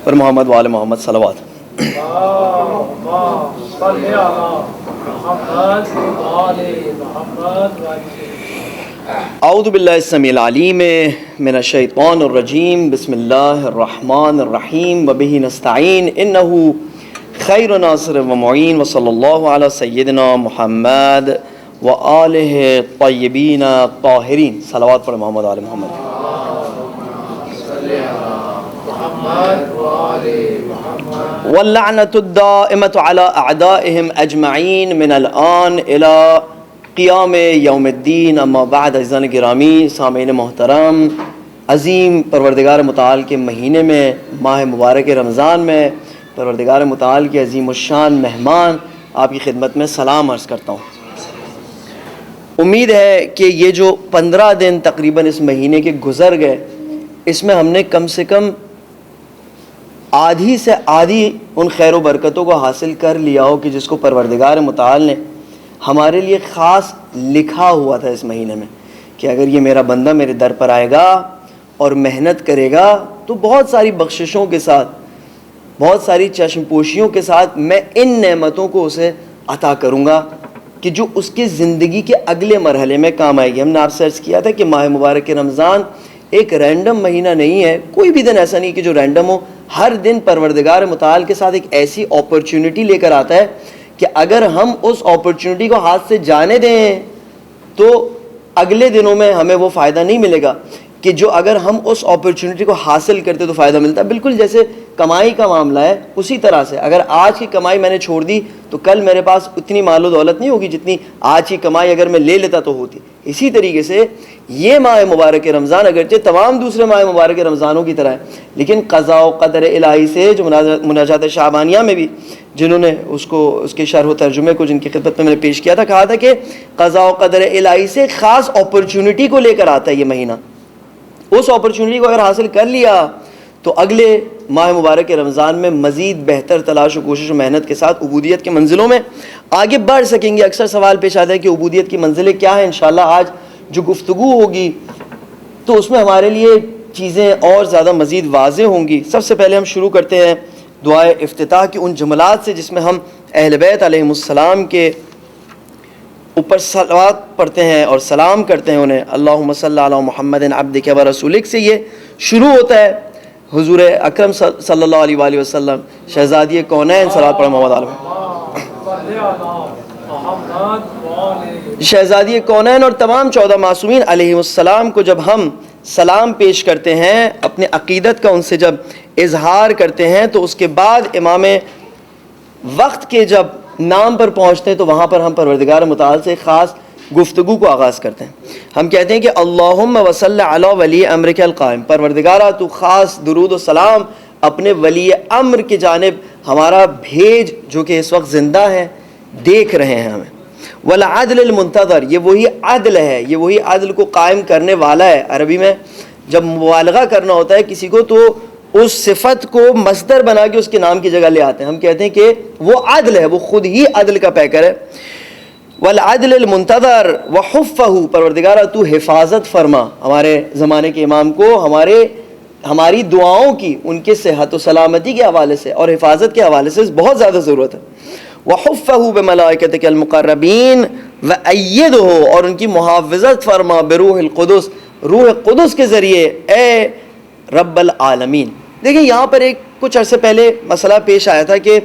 پر محمد وآل محمد صلوات۔ اعوذ باللہ السمیع العلیم من الشیطان الرجیم، بسم اللہ الرحمن الرحیم، وبہ نستعین، انہ خیر ناصر و معین، وصلی اللہ علی سیدنا محمد وآلہ الطیبین الطاہرین۔ صلوات پر محمد وآل محمد۔ واللعنۃ الدائمۃ علی اعدائہم اجمعین من الآن الی قیام یوم الدین۔ اما بعد، عزیزان گرامی، سامعین محترم، عظیم پروردگار متعال کے مہینے میں، ماہ مبارک رمضان میں، پروردگار متعال کے عظیم الشان مہمان، آپ کی خدمت میں سلام عرض کرتا ہوں۔ امید ہے کہ یہ جو 15 دن تقریباً اس مہینے کے گزر گئے، اس میں ہم نے کم سے کم آدھی سے آدھی ان خیر و برکتوں کو حاصل کر لیا ہو کہ جس کو پروردگار متعال نے ہمارے لیے خاص لکھا ہوا تھا اس مہینے میں، کہ اگر یہ میرا بندہ میرے در پر آئے گا اور محنت کرے گا تو بہت ساری بخششوں کے ساتھ، بہت ساری چشم پوشیوں کے ساتھ میں ان نعمتوں کو اسے عطا کروں گا کہ جو اس کی زندگی کے اگلے مرحلے میں کام آئے گی۔ ہم نے آپ سے عرض کیا تھا کہ ماہ مبارک رمضان ایک رینڈم مہینہ نہیں ہے، کوئی بھی دن ایسا نہیں کہ جو رینڈم ہو۔ ہر دن پروردگار متعال کے ساتھ ایک ایسی اپرچونٹی لے کر آتا ہے کہ اگر ہم اس اپرچونٹی کو ہاتھ سے جانے دیں تو اگلے دنوں میں ہمیں وہ فائدہ نہیں ملے گا، کہ جو اگر ہم اس اپرچونٹی کو حاصل کرتے تو فائدہ ملتا ہے۔ بالکل جیسے کمائی کا معاملہ ہے، اسی طرح سے اگر آج کی کمائی میں نے چھوڑ دی تو کل میرے پاس اتنی مال و دولت نہیں ہوگی جتنی آج کی کمائی اگر میں لے لیتا تو ہوتی۔ اسی طریقے سے یہ ماہ مبارک رمضان اگرچہ تمام دوسرے ماہ مبارک رمضانوں کی طرح ہے، لیکن قضاء و قدر الہی سے، جو مناجات شعبانیہ میں بھی جنہوں نے اس کے شرح و ترجمے کو جن کی خدمت میں نے پیش کیا تھا، کہا تھا کہ قضاء و قدر الہی سے خاص اپرچونٹی کو لے کر آتا ہے یہ مہینہ۔ اس اپرچونٹی کو اگر حاصل کر لیا تو اگلے ماہ مبارک رمضان میں مزید بہتر تلاش و کوشش و محنت کے ساتھ عبودیت کے منزلوں میں آگے بڑھ سکیں گے۔ اکثر سوال پیش آتا ہے کہ عبودیت کی منزلیں کیا ہیں؟ انشاءاللہ آج جو گفتگو ہوگی تو اس میں ہمارے لیے چیزیں اور زیادہ مزید واضح ہوں گی۔ سب سے پہلے ہم شروع کرتے ہیں دعائے افتتاح کی ان جملات سے جس میں ہم اہل بیت علیہم السلام کے اوپر صلوات پڑھتے ہیں اور سلام کرتے ہیں انہیں۔ اللہم صلی علی محمد عبدک و رسولک سے یہ شروع ہوتا ہے۔ حضور اکرم صلی اللہ علیہ وآلہ وسلم، شہزادی کونین، صلوات پڑھیں محمد علیہ، شہزادی کونین اور تمام 14 معصومین علیہم السلام کو جب ہم سلام پیش کرتے ہیں، اپنے عقیدت کا ان سے جب اظہار کرتے ہیں، تو اس کے بعد امام وقت کے جب نام پر پہنچتے ہیں تو وہاں پر ہم پروردگار متعال سے خاص گفتگو کو آغاز کرتے ہیں۔ ہم کہتے ہیں کہ اللہم وصلی علی ولی امرک القائم، پروردگارہ تو خاص درود و سلام اپنے ولی امر کی جانب ہمارا بھیج، جو کہ اس وقت زندہ ہیں، دیکھ رہے ہیں ہمیں۔ والعدل المنتظر، یہ وہی عدل ہے، یہ وہی عدل کو قائم کرنے والا ہے۔ عربی میں جب مبالغہ کرنا ہوتا ہے کسی کو تو اس صفت کو مصدر بنا کے اس کے نام کی جگہ لے آتے ہیں۔ ہم کہتے ہیں کہ وہ عدل ہے، وہ خود ہی عدل کا پیکر ہے۔ والعدل المنتظر وحفہ، پروردگارہ تو حفاظت فرما ہمارے زمانے کے امام کو ہماری دعاؤں کی، ان کے صحت و سلامتی کے حوالے سے اور حفاظت کے حوالے سے بہت زیادہ ضرورت ہے۔ وحفہ بملائکتک المقربین وایدہ، اور ان کی محافظت فرما بروح القدس، روح قدس کے ذریعے، اے رب العالمین۔ دیکھیں یہاں پر ایک کچھ عرصے پہلے مسئلہ پیش آیا تھا کہ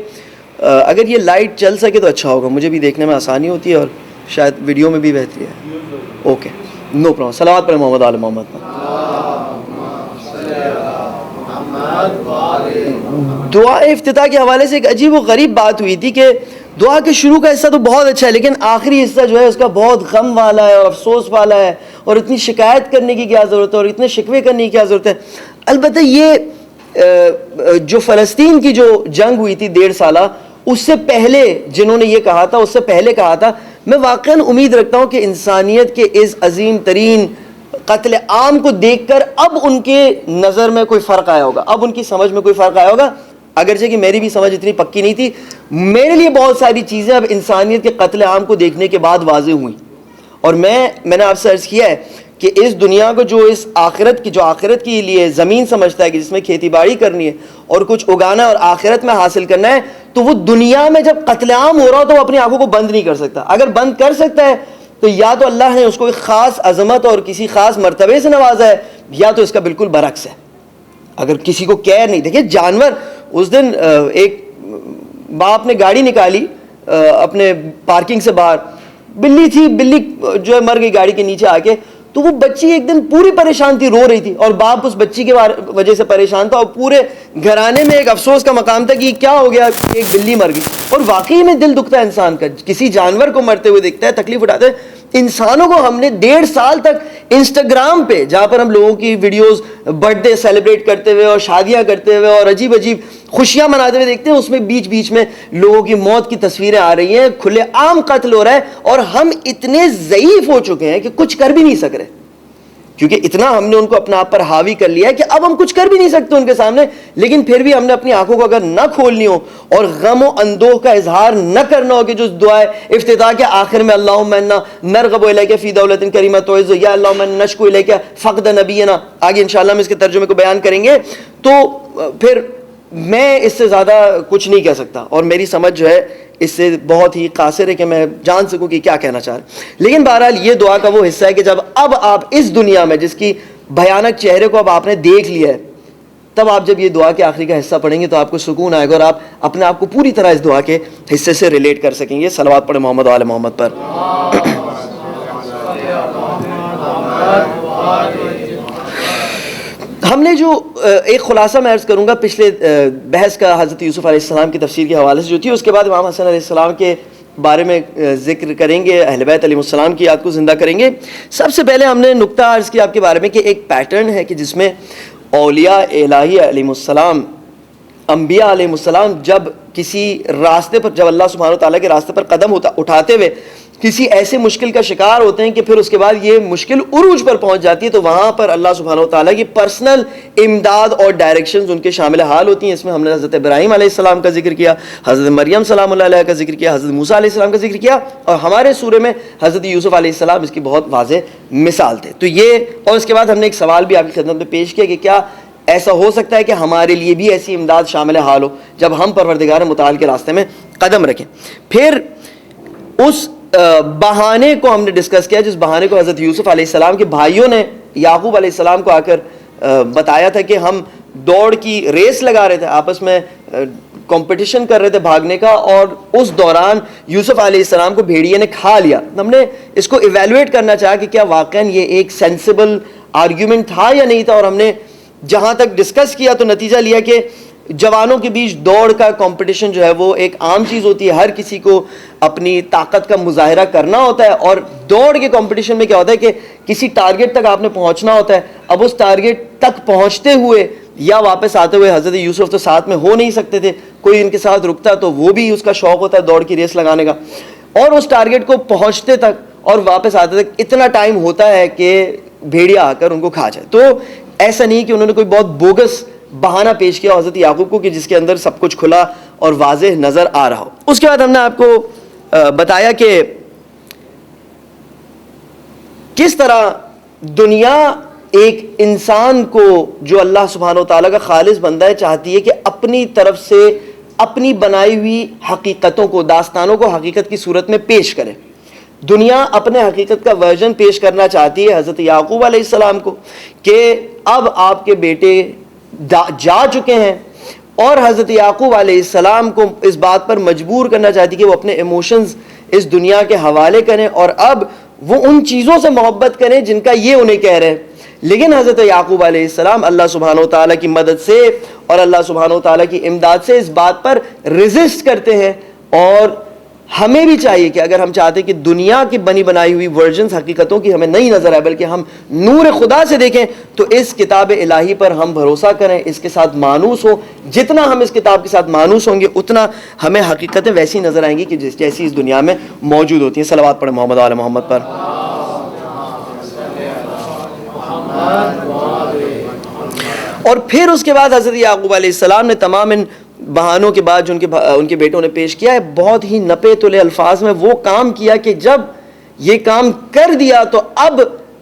اگر یہ لائٹ چل سکے تو اچھا ہوگا، مجھے بھی دیکھنے میں آسانی ہوتی ہے اور شاید ویڈیو میں بھی بہتری ہے۔ Okay, no problem. صلوات پر محمد آل محمد۔ دعا افتتاح کے حوالے سے ایک عجیب و غریب بات ہوئی تھی کہ دعا کے شروع کا حصہ تو بہت اچھا ہے، لیکن آخری حصہ جو ہے اس کا بہت غم والا ہے اور افسوس والا ہے، اور اتنی شکایت کرنے کی کیا ضرورت ہے اور اتنے شکوے کرنے کی کیا ضرورت ہے۔ البتہ یہ جو فلسطین کی جو جنگ ہوئی تھی 1.5 سالہ، اس سے پہلے جنہوں نے یہ کہا تھا، اس سے پہلے کہا تھا، میں واقعاً امید رکھتا ہوں کہ انسانیت کے اس عظیم ترین قتل عام کو دیکھ کر اب ان کے نظر میں کوئی فرق آیا ہوگا، اب ان کی سمجھ میں کوئی فرق آیا ہوگا۔ اگرچہ کہ میری بھی سمجھ اتنی پکی نہیں تھی، میرے لیے بہت ساری چیزیں اب انسانیت کے قتل عام کو دیکھنے کے بعد واضح ہوئیں۔ اور میں نے آپ سے عرض کیا ہے کہ اس دنیا کو جو اس آخرت کی جو آخرت کے لیے زمین سمجھتا ہے کہ جس میں کھیتی باڑی کرنی ہے اور کچھ اگانا اور آخرت میں حاصل کرنا ہے، تو وہ دنیا میں جب قتل عام ہو رہا ہو تو وہ اپنی آنکھوں کو بند نہیں کر سکتا. اگر بند کر سکتا ہے تو یا تو اللہ نے اس کو ایک خاص عظمت اور کسی خاص مرتبے سے نوازا ہے، یا تو اس کا بالکل برعکس ہے. اگر کسی کو کیئر نہیں، دیکھیں جانور، اس دن ایک باپ نے گاڑی نکالی اپنے پارکنگ سے باہر، بلی تھی، بلی جو ہے مر گئی گاڑی کے نیچے آ کے. تو وہ بچی ایک دن پوری پریشان تھی، رو رہی تھی، اور باپ اس بچی کے وجہ سے پریشان تھا، اور پورے گھرانے میں ایک افسوس کا مقام تھا کہ یہ کیا ہو گیا، ایک بلی مر گئی. اور واقعی میں دل دکھتا ہے انسان کا، کسی جانور کو مرتے ہوئے دیکھتا ہے، تکلیف اٹھاتے ہیں. انسانوں کو ہم نے 1.5 سال تک انسٹاگرام پہ، جہاں پر ہم لوگوں کی ویڈیوز برتھ ڈے سیلیبریٹ کرتے ہوئے اور شادیاں کرتے ہوئے اور عجیب عجیب خوشیاں مناتے ہوئے دیکھتے ہیں، اس میں بیچ بیچ میں لوگوں کی موت کی تصویریں آ رہی ہیں، کھلے عام قتل ہو رہا ہے، اور ہم اتنے ضعیف ہو چکے ہیں کہ کچھ کر بھی نہیں سک رہے، کیونکہ اتنا ہم نے ان کو اپنا آپ پر حاوی کر لیا ہے کہ اب ہم کچھ کر بھی نہیں سکتے ان کے سامنے. لیکن پھر بھی ہم نے اپنی آنکھوں کو اگر نہ کھولنی ہو اور غم و اندوہ کا اظہار نہ کرنا ہو کہ جو دعائے افتتاح کے آخر میں اللہم انا نرغب الیک فی دولت کریمہ تعز یا اللہم انا نشکو الیک فقد نبینا، آگے انشاءاللہ ہم اس کے ترجمے کو بیان کریں گے. تو پھر میں اس سے زیادہ کچھ نہیں کہہ سکتا، اور میری سمجھ جو ہے اس سے بہت ہی قاصر ہے کہ میں جان سکوں کہ کیا کہنا چاہ رہے ہیں. لیکن بہرحال یہ دعا کا وہ حصہ ہے کہ جب اب آپ اس دنیا میں جس کی بھیانک چہرے کو اب آپ نے دیکھ لیا ہے، تب آپ جب یہ دعا کے آخری کا حصہ پڑھیں گے تو آپ کو سکون آئے گا اور آپ اپنے آپ کو پوری طرح اس دعا کے حصے سے ریلیٹ کر سکیں گے. صلوات پڑھیں محمد و آل محمد پر. ہم نے جو ایک خلاصہ میں عرض کروں گا پچھلے بحث کا حضرت یوسف علیہ السلام کی تفسیر کے حوالے سے جو تھی، اس کے بعد امام حسن علیہ السلام کے بارے میں ذکر کریں گے، اہل بیت علیہ السلام کی یاد کو زندہ کریں گے. سب سے پہلے ہم نے نقطہ عرض کیا آپ کے بارے میں کہ ایک پیٹرن ہے کہ جس میں اولیاء الہی علیہ السلام، انبیاء علیہ السلام جب کسی راستے پر، جب اللہ سبحانہ وتعالیٰ کے راستے پر قدم اٹھاتے ہوئے کسی ایسے مشکل کا شکار ہوتے ہیں کہ پھر اس کے بعد یہ مشکل عروج پر پہنچ جاتی ہے، تو وہاں پر اللہ سبحانہ وتعالیٰ کی پرسنل امداد اور ڈائریکشنز ان کے شامل حال ہوتی ہیں. اس میں ہم نے حضرت ابراہیم علیہ السلام کا ذکر کیا، حضرت مریم سلام اللہ علیہ کا ذکر کیا، حضرت موسیٰ علیہ السلام کا ذکر کیا، اور ہمارے سورے میں حضرت یوسف علیہ السلام اس کی بہت واضح مثال تھے. تو یہ، اور اس کے بعد ہم نے ایک سوال بھی آپ کی خدمت میں پیش کیا کہ کیا ایسا ہو سکتا ہے کہ ہمارے لیے بھی ایسی امداد شامل حال ہو جب ہم پروردگار متعال کے راستے میں قدم رکھیں. پھر اس بہانے کو ہم نے ڈسکس کیا جس بہانے کو حضرت یوسف علیہ السلام کے بھائیوں نے یعقوب علیہ السلام کو آ کر بتایا تھا کہ ہم دوڑ کی ریس لگا رہے تھے، آپس میں کمپٹیشن کر رہے تھے بھاگنے کا، اور اس دوران یوسف علیہ السلام کو بھیڑیے نے کھا لیا. ہم نے اس کو ایویلویٹ کرنا چاہا کہ کیا واقعاً یہ ایک سینسیبل آرگیومنٹ تھا یا نہیں تھا، اور ہم نے جہاں تک ڈسکس کیا تو نتیجہ لیا کہ جوانوں کے بیچ دوڑ کا کمپٹیشن جو ہے وہ ایک عام چیز ہوتی ہے، ہر کسی کو اپنی طاقت کا مظاہرہ کرنا ہوتا ہے، اور دوڑ کے کمپٹیشن میں کیا ہوتا ہے کہ کسی ٹارگٹ تک آپ نے پہنچنا ہوتا ہے. اب اس ٹارگٹ تک پہنچتے ہوئے یا واپس آتے ہوئے حضرت یوسف تو ساتھ میں ہو نہیں سکتے تھے، کوئی ان کے ساتھ رکتا تو وہ بھی اس کا شوق ہوتا ہے دوڑ کی ریس لگانے کا، اور اس ٹارگٹ کو پہنچتے تک اور واپس آتے تک اتنا ٹائم ہوتا ہے کہ بھیڑیا آ کر ان کو کھا جائے. تو ایسا نہیں کہ انہوں نے کوئی بہت بوگس بہانہ پیش کیا حضرت یعقوب کو کہ جس کے اندر سب کچھ کھلا اور واضح نظر آ رہا ہو. اس کے بعد ہم نے آپ کو بتایا کہ کس طرح دنیا ایک انسان کو جو اللہ سبحانہ و تعالیٰ کا خالص بندہ ہے چاہتی ہے کہ اپنی طرف سے اپنی بنائی ہوئی حقیقتوں کو، داستانوں کو حقیقت کی صورت میں پیش کرے. دنیا اپنے حقیقت کا ورژن پیش کرنا چاہتی ہے حضرت یعقوب علیہ السلام کو کہ اب آپ کے بیٹے جا چکے ہیں، اور حضرت یعقوب علیہ السلام کو اس بات پر مجبور کرنا چاہتی کہ وہ اپنے ایموشنز اس دنیا کے حوالے کریں اور اب وہ ان چیزوں سے محبت کریں جن کا یہ انہیں کہہ رہے ہیں. لیکن حضرت یعقوب علیہ السلام اللہ سبحانہ و تعالیٰ کی مدد سے اور اللہ سبحانہ و تعالیٰ کی امداد سے اس بات پر ریزسٹ کرتے ہیں. اور ہمیں بھی چاہیے کہ اگر ہم چاہتے ہیں کہ دنیا کی بنی بنائی ہوئی ورژنز حقیقتوں کی ہمیں نہیں نظر آئے بلکہ ہم نور خدا سے دیکھیں، تو اس کتاب الہی پر ہم بھروسہ کریں، اس کے ساتھ مانوس ہوں. جتنا ہم اس کتاب کے ساتھ مانوس ہوں گے اتنا ہمیں حقیقتیں ویسی نظر آئیں گی کہ جیسی اس دنیا میں موجود ہوتی ہیں. صلوات پڑھیں محمد و آل محمد پر. اور پھر اس کے بعد حضرت یعقوب علیہ السلام نے تمام ان بہانوں کے بعد جو ان کے بیٹوں نے پیش کیا ہے، بہت ہی نپے تلے الفاظ میں وہ کام کیا کہ جب یہ کام کر دیا تو اب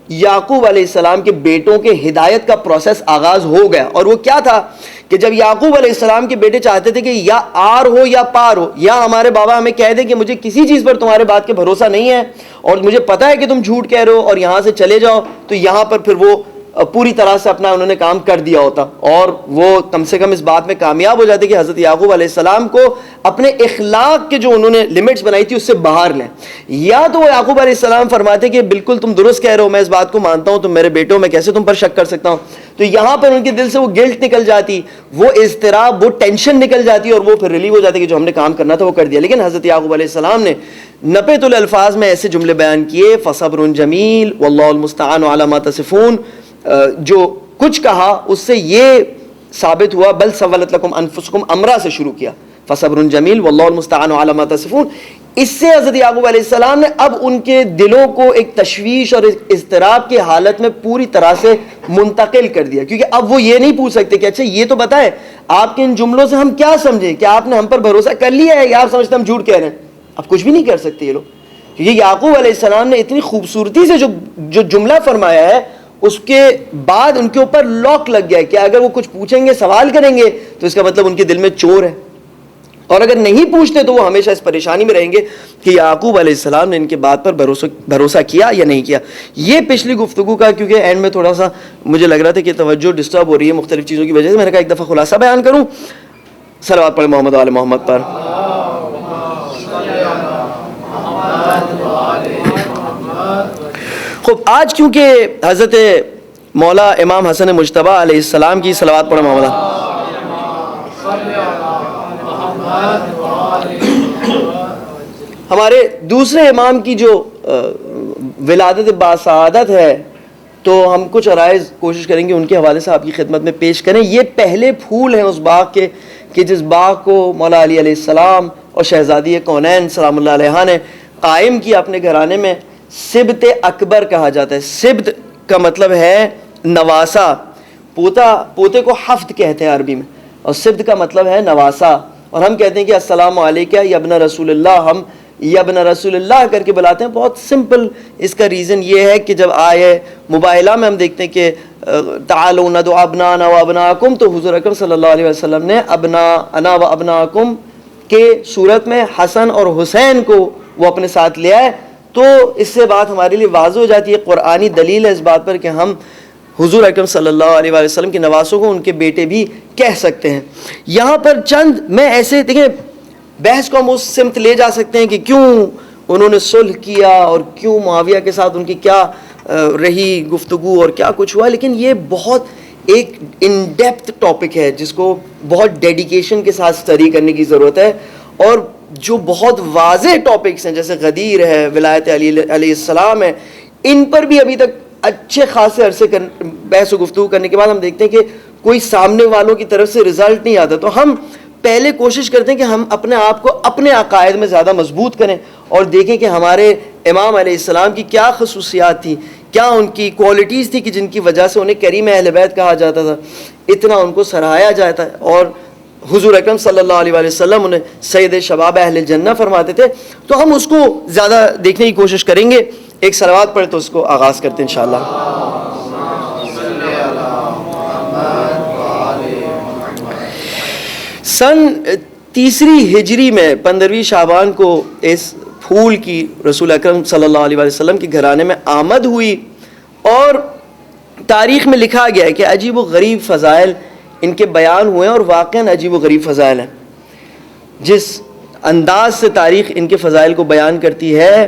یعقوب علیہ السلام کے بیٹوں کے ہدایت کا پروسیس آغاز ہو گیا. اور وہ کیا تھا کہ جب یعقوب علیہ السلام کے بیٹے چاہتے تھے کہ یا آر ہو یا پار ہو, یا ہمارے بابا ہمیں کہہ دے کہ مجھے کسی چیز پر تمہارے بات کے بھروسہ نہیں ہے اور مجھے پتا ہے کہ تم جھوٹ کہہ رہے ہو اور یہاں سے چلے جاؤ, تو یہاں پر پھر وہ پوری طرح سے اپنا انہوں نے کام کر دیا ہوتا, اور وہ کم سے کم اس بات میں کامیاب ہو جاتے کہ حضرت یعقوب علیہ السلام کو اپنے اخلاق کے جو انہوں نے لمٹس بنائی تھی اس سے باہر لیں. یا تو وہ یعقوب علیہ السلام فرماتے کہ بالکل تم درست کہہ رہے ہو, میں اس بات کو مانتا ہوں, تم میرے بیٹوں, میں کیسے تم پر شک کر سکتا ہوں. تو یہاں پر ان کے دل سے وہ گلٹ نکل جاتی, وہ اضطراب, وہ ٹینشن نکل جاتی, اور وہ پھر ریلیو ہو جاتی کہ جو ہم نے کام کرنا تھا وہ کر دیا. لیکن حضرت یعقوب علیہ السلام نے نپت الالفاظ میں ایسے جملے بیان کیے, فصبر جمیل واللہ المستعان علی ما تصفون. جو کچھ کہا اس سے یہ ثابت ہوا, بل سولت لکم انفسکم امرا سے شروع کیا, فصبر جمیل واللہ المستعان علی ما تصفون. اس سے حضرت یعقوب علیہ السلام نے اب ان کے دلوں کو ایک تشویش اور اضطراب کی حالت میں پوری طرح سے منتقل کر دیا, کیونکہ اب وہ یہ نہیں پوچھ سکتے کہ اچھا یہ تو بتائیں آپ کے ان جملوں سے ہم کیا سمجھیں, کہ آپ نے ہم پر بھروسہ کر لیا ہے یا آپ سمجھتے ہم جھوٹ کہہ رہے ہیں. اب کچھ بھی نہیں کر سکتے یہ لوگ, کیونکہ یعقوب علیہ السلام نے اتنی خوبصورتی سے جو جملہ فرمایا ہے اس کے بعد ان کے اوپر لاک لگ گیا ہے کہ اگر وہ کچھ پوچھیں گے, سوال کریں گے, تو اس کا مطلب ان کے دل میں چور ہے, اور اگر نہیں پوچھتے تو وہ ہمیشہ اس پریشانی میں رہیں گے کہ یعقوب علیہ السلام نے ان کے بات پر بھروسہ کیا یا نہیں کیا. یہ پچھلی گفتگو کا, کیونکہ اینڈ میں تھوڑا سا مجھے لگ رہا تھا کہ توجہ ڈسٹرب ہو رہی ہے مختلف چیزوں کی وجہ سے, میں نے کہا ایک دفعہ خلاصہ بیان کروں. صلوات پڑھیں محمد و آل محمد پر. خوب, آج کیونکہ حضرت مولا امام حسن مجتبی علیہ السلام کی صلوات پڑھیں محمد, ہمارے دوسرے امام کی جو ولادت باسعادت ہے, تو ہم کچھ عرائض کوشش کریں گے ان کے حوالے سے آپ کی خدمت میں پیش کریں. یہ پہلے پھول ہیں اس باغ کے کہ جس باغ کو مولا علی علیہ السلام اور شہزادی کونین سلام اللہ علیہ نے قائم کیا اپنے گھرانے میں. سبت اکبر کہا جاتا ہے. سبت کا مطلب ہے نواسا, پوتے کو حفد کہتے ہیں عربی میں, اور سبت کا مطلب ہے نواسا. اور ہم کہتے ہیں کہ السلام علیکہ یا ابن رسول اللہ, ہم یا ابن رسول اللہ کر کے بلاتے ہیں. بہت سمپل اس کا ریزن یہ ہے کہ جب آئے مباہلہ میں ہم دیکھتے ہیں کہ تعالوا ندعو ابنانا و ابناکم, تو حضور اکرم صلی اللہ علیہ وسلم نے ابنانا و ابناکم کے صورت میں حسن اور حسین کو وہ اپنے ساتھ لے آئے. تو اس سے بات ہمارے لیے واضح ہو جاتی ہے, قرآنی دلیل ہے اس بات پر کہ ہم حضور اکرم صلی اللہ علیہ وسلم کے نواسوں کو ان کے بیٹے بھی کہہ سکتے ہیں. یہاں پر چند میں ایسے دیکھیں, بحث کو ہم اس سمت لے جا سکتے ہیں کہ کیوں انہوں نے صلح کیا اور کیوں معاویہ کے ساتھ ان کی کیا رہی گفتگو اور کیا کچھ ہوا, لیکن یہ بہت ایک ان ڈیپتھ ٹاپک ہے جس کو بہت ڈیڈیکیشن کے ساتھ اسٹڈی کرنے کی ضرورت ہے. اور جو بہت واضح ٹاپکس ہیں جیسے غدیر ہے, ولایت علی علیہ السلام ہے, ان پر بھی ابھی تک اچھے خاصے عرصے بحث و گفتگو کرنے کے بعد ہم دیکھتے ہیں کہ کوئی سامنے والوں کی طرف سے رزلٹ نہیں آتا. تو ہم پہلے کوشش کرتے ہیں کہ ہم اپنے آپ کو اپنے عقائد میں زیادہ مضبوط کریں اور دیکھیں کہ ہمارے امام علیہ السلام کی کیا خصوصیات تھیں, کیا ان کی کوالٹیز تھی کہ جن کی وجہ سے انہیں کریم اہل بیت کہا جاتا تھا, اتنا ان کو سراہایا جاتا ہے. اور حضور اکرم صلی اللہ علیہ وسلم انہیں سید شباب اہل جنہ فرماتے تھے. تو ہم اس کو زیادہ دیکھنے کی کوشش کریں گے. ایک صلوات پڑھے تو اس کو آغاز کرتے ہیں انشاءاللہ. سن 3 ہجری میں 15 شعبان کو اس پھول کی رسول اکرم صلی اللہ علیہ وسلم کے گھرانے میں آمد ہوئی, اور تاریخ میں لکھا گیا ہے کہ عجیب و غریب فضائل ان کے بیان ہوئے ہیں, اور واقعاً عجیب و غریب فضائل ہیں. جس انداز سے تاریخ ان کے فضائل کو بیان کرتی ہے,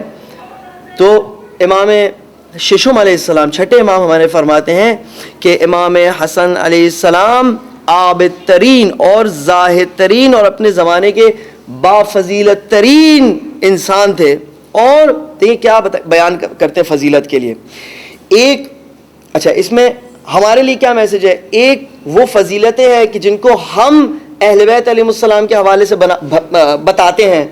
تو امام ششم علیہ السلام, چھٹے امام, ہمارے فرماتے ہیں کہ امام حسن علیہ السلام عابد ترین اور زاہد ترین اور اپنے زمانے کے بافضیلت ترین انسان تھے. اور دیکھیں کیا بیان کرتے ہیں فضیلت کے لیے. ایک اچھا, اس میں ہمارے لیے کیا میسج ہے؟ ایک وہ فضیلتیں ہیں کہ جن کو ہم اہل بیت علیہ السلام کے حوالے سے بتاتے ہیں,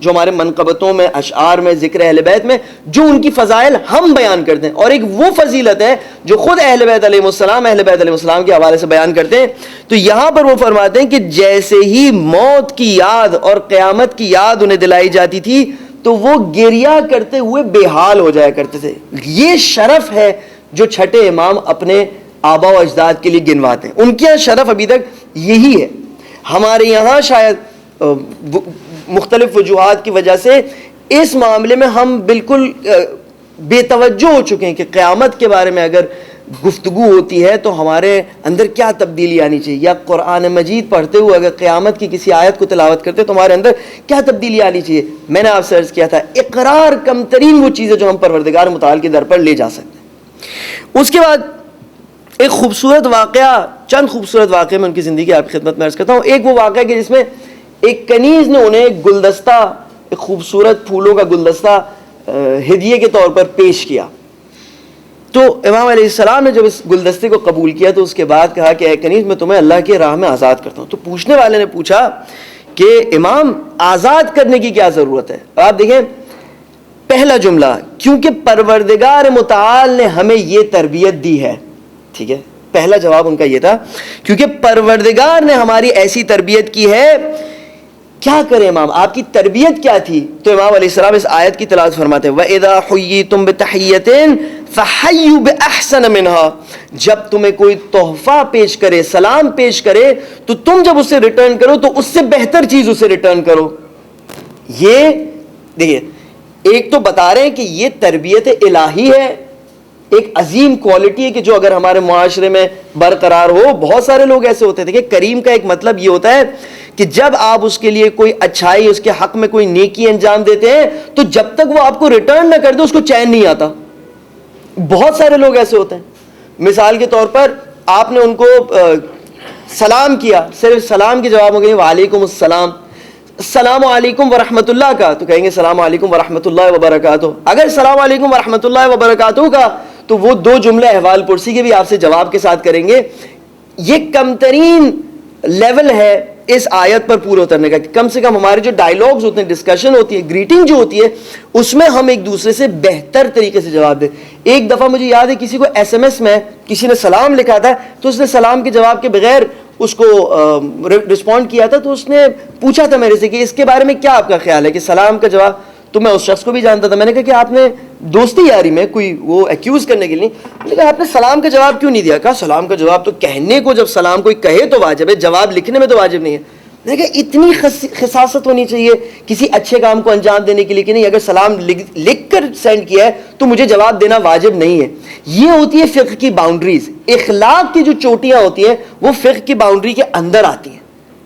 جو ہمارے منقبتوں میں, اشعار میں, ذکر اہل بیت میں جو ان کی فضائل ہم بیان کرتے ہیں. اور ایک وہ فضیلت ہے جو خود اہل بیت علیہ السلام کے حوالے سے بیان کرتے ہیں. تو یہاں پر وہ فرماتے ہیں کہ جیسے ہی موت کی یاد اور قیامت کی یاد انہیں دلائی جاتی تھی, تو تو وہ گریہ کرتے ہوئے بے حال ہو جایا کرتے تھے. یہ شرف ہے جو چھٹے امام اپنے آبا و اجداد کے لیے گنواتے ہیں. ان کے شرف ابھی تک یہی ہے. ہمارے یہاں شاید مختلف وجوہات کی وجہ سے اس معاملے میں ہم بالکل بے توجہ ہو چکے ہیں کہ قیامت کے بارے میں اگر گفتگو ہوتی ہے تو ہمارے اندر کیا تبدیلی آنی چاہیے, یا قرآن مجید پڑھتے ہوئے اگر قیامت کی کسی آیت کو تلاوت کرتے تو ہمارے اندر کیا تبدیلی آنی چاہیے. میں نے آپ سے عرض کیا تھا اقرار کم ترین وہ چیزیں جو ہم پروردگار متعال کے در پر لے جا سکتے ہیں. اس کے بعد ایک خوبصورت واقعہ, چند خوبصورت واقعے میں ان کی زندگی آپ کی خدمت میں عرض کرتا ہوں. ایک وہ واقعہ کہ جس میں ایک کنیز نے انہیں ایک گلدستہ, ایک خوبصورت پھولوں کا گلدستہ ہدیے کے طور پر پیش کیا. تو امام علیہ السلام نے جب اس گلدستے کو قبول کیا تو اس کے بعد کہا کہ اے کنیز میں تمہیں اللہ کی راہ میں آزاد کرتا ہوں. تو پوچھنے والے نے پوچھا کہ امام آزاد کرنے کی کیا ضرورت ہے؟ آپ دیکھیں پہلا جملہ, کیونکہ پروردگار متعال نے ہمیں یہ تربیت دی ہے. ٹھیک ہے, پہلا جواب ان کا یہ تھا کیونکہ پروردگار نے ہماری ایسی تربیت کی ہے. کیا کریں امام, آپ کی تربیت کیا تھی؟ تو امام علیہ السلام اس آیت کی تلاوت فرماتے ہیں وَإِذَا حُيِّيتُم بِتَحِيَّةٍ فَحَيُّوا بِأَحْسَنَ مِنْهَا, جب تمہیں کوئی تحفہ پیش کرے, سلام پیش کرے, تو تم جب اسے ریٹرن کرو تو اس سے بہتر چیز اسے ریٹرن کرو. یہ دیکھیے, ایک تو بتا رہے ہیں کہ یہ تربیت الہی ہے, ایک عظیم کوالٹی ہے کہ جو اگر ہمارے معاشرے میں برقرار ہو. بہت سارے لوگ ایسے ہوتے ہیں. دیکھیں کریم کا ایک مطلب یہ ہوتا ہے کہ جب آپ اس کے لیے کوئی اچھائی, اس کے حق میں کوئی نیکی انجام دیتے ہیں تو جب تک وہ آپ کو ریٹرن نہ کر دے اس کو چین نہیں آتا. بہت سارے لوگ ایسے ہوتے ہیں. مثال کے طور پر آپ نے ان کو سلام کیا, صرف سلام کے جواب میں کہیں وعلیکم السلام, السلام علیکم ورحمۃ اللہ کا, تو کہیں گے السلام علیکم ورحمۃ اللہ وبرکاتہ. اگر السلام علیکم ورحمۃ اللہ وبرکاتہ کا تو وہ دو جملے احوال پرسی کے بھی آپ سے جواب کے ساتھ کریں گے. یہ کم ترین لیول ہے اس آیت پر پورا اترنے کا کہ کم سے کم ہمارے جو ڈائیلاگز ہوتے ہیں, ڈسکشن ہوتی ہے, گریٹنگ جو ہوتی ہے, اس میں ہم ایک دوسرے سے بہتر طریقے سے جواب دیں. ایک دفعہ مجھے یاد ہے کسی کو ایس ایم ایس میں کسی نے سلام لکھا تھا تو اس نے سلام کے جواب کے بغیر اس کو رسپونڈ کیا تھا. تو اس نے پوچھا تھا میرے سے کہ اس کے بارے میں کیا آپ کا خیال ہے کہ سلام کا جواب, تو میں اس شخص کو بھی جانتا تھا. میں نے کہا کہ آپ نے دوستی یاری میں کوئی وہ ایکیوز کرنے کے لیے نہیں, لیکن آپ نے سلام کا جواب کیوں نہیں دیا؟ کہا سلام کا جواب تو کہنے کو, جب سلام کوئی کہے تو واجب ہے, جواب لکھنے میں تو واجب نہیں ہے. میں نے کہا اتنی خصاصت ہونی چاہیے کسی اچھے کام کو انجام دینے کے لیے کہ نہیں اگر سلام لکھ کر سینڈ کیا ہے تو مجھے جواب دینا واجب نہیں ہے. یہ ہوتی ہے فقہ کی باؤنڈریز. اخلاق کی جو چوٹیاں ہوتی ہیں وہ فقہ کی باؤنڈری کے اندر آتی ہیں.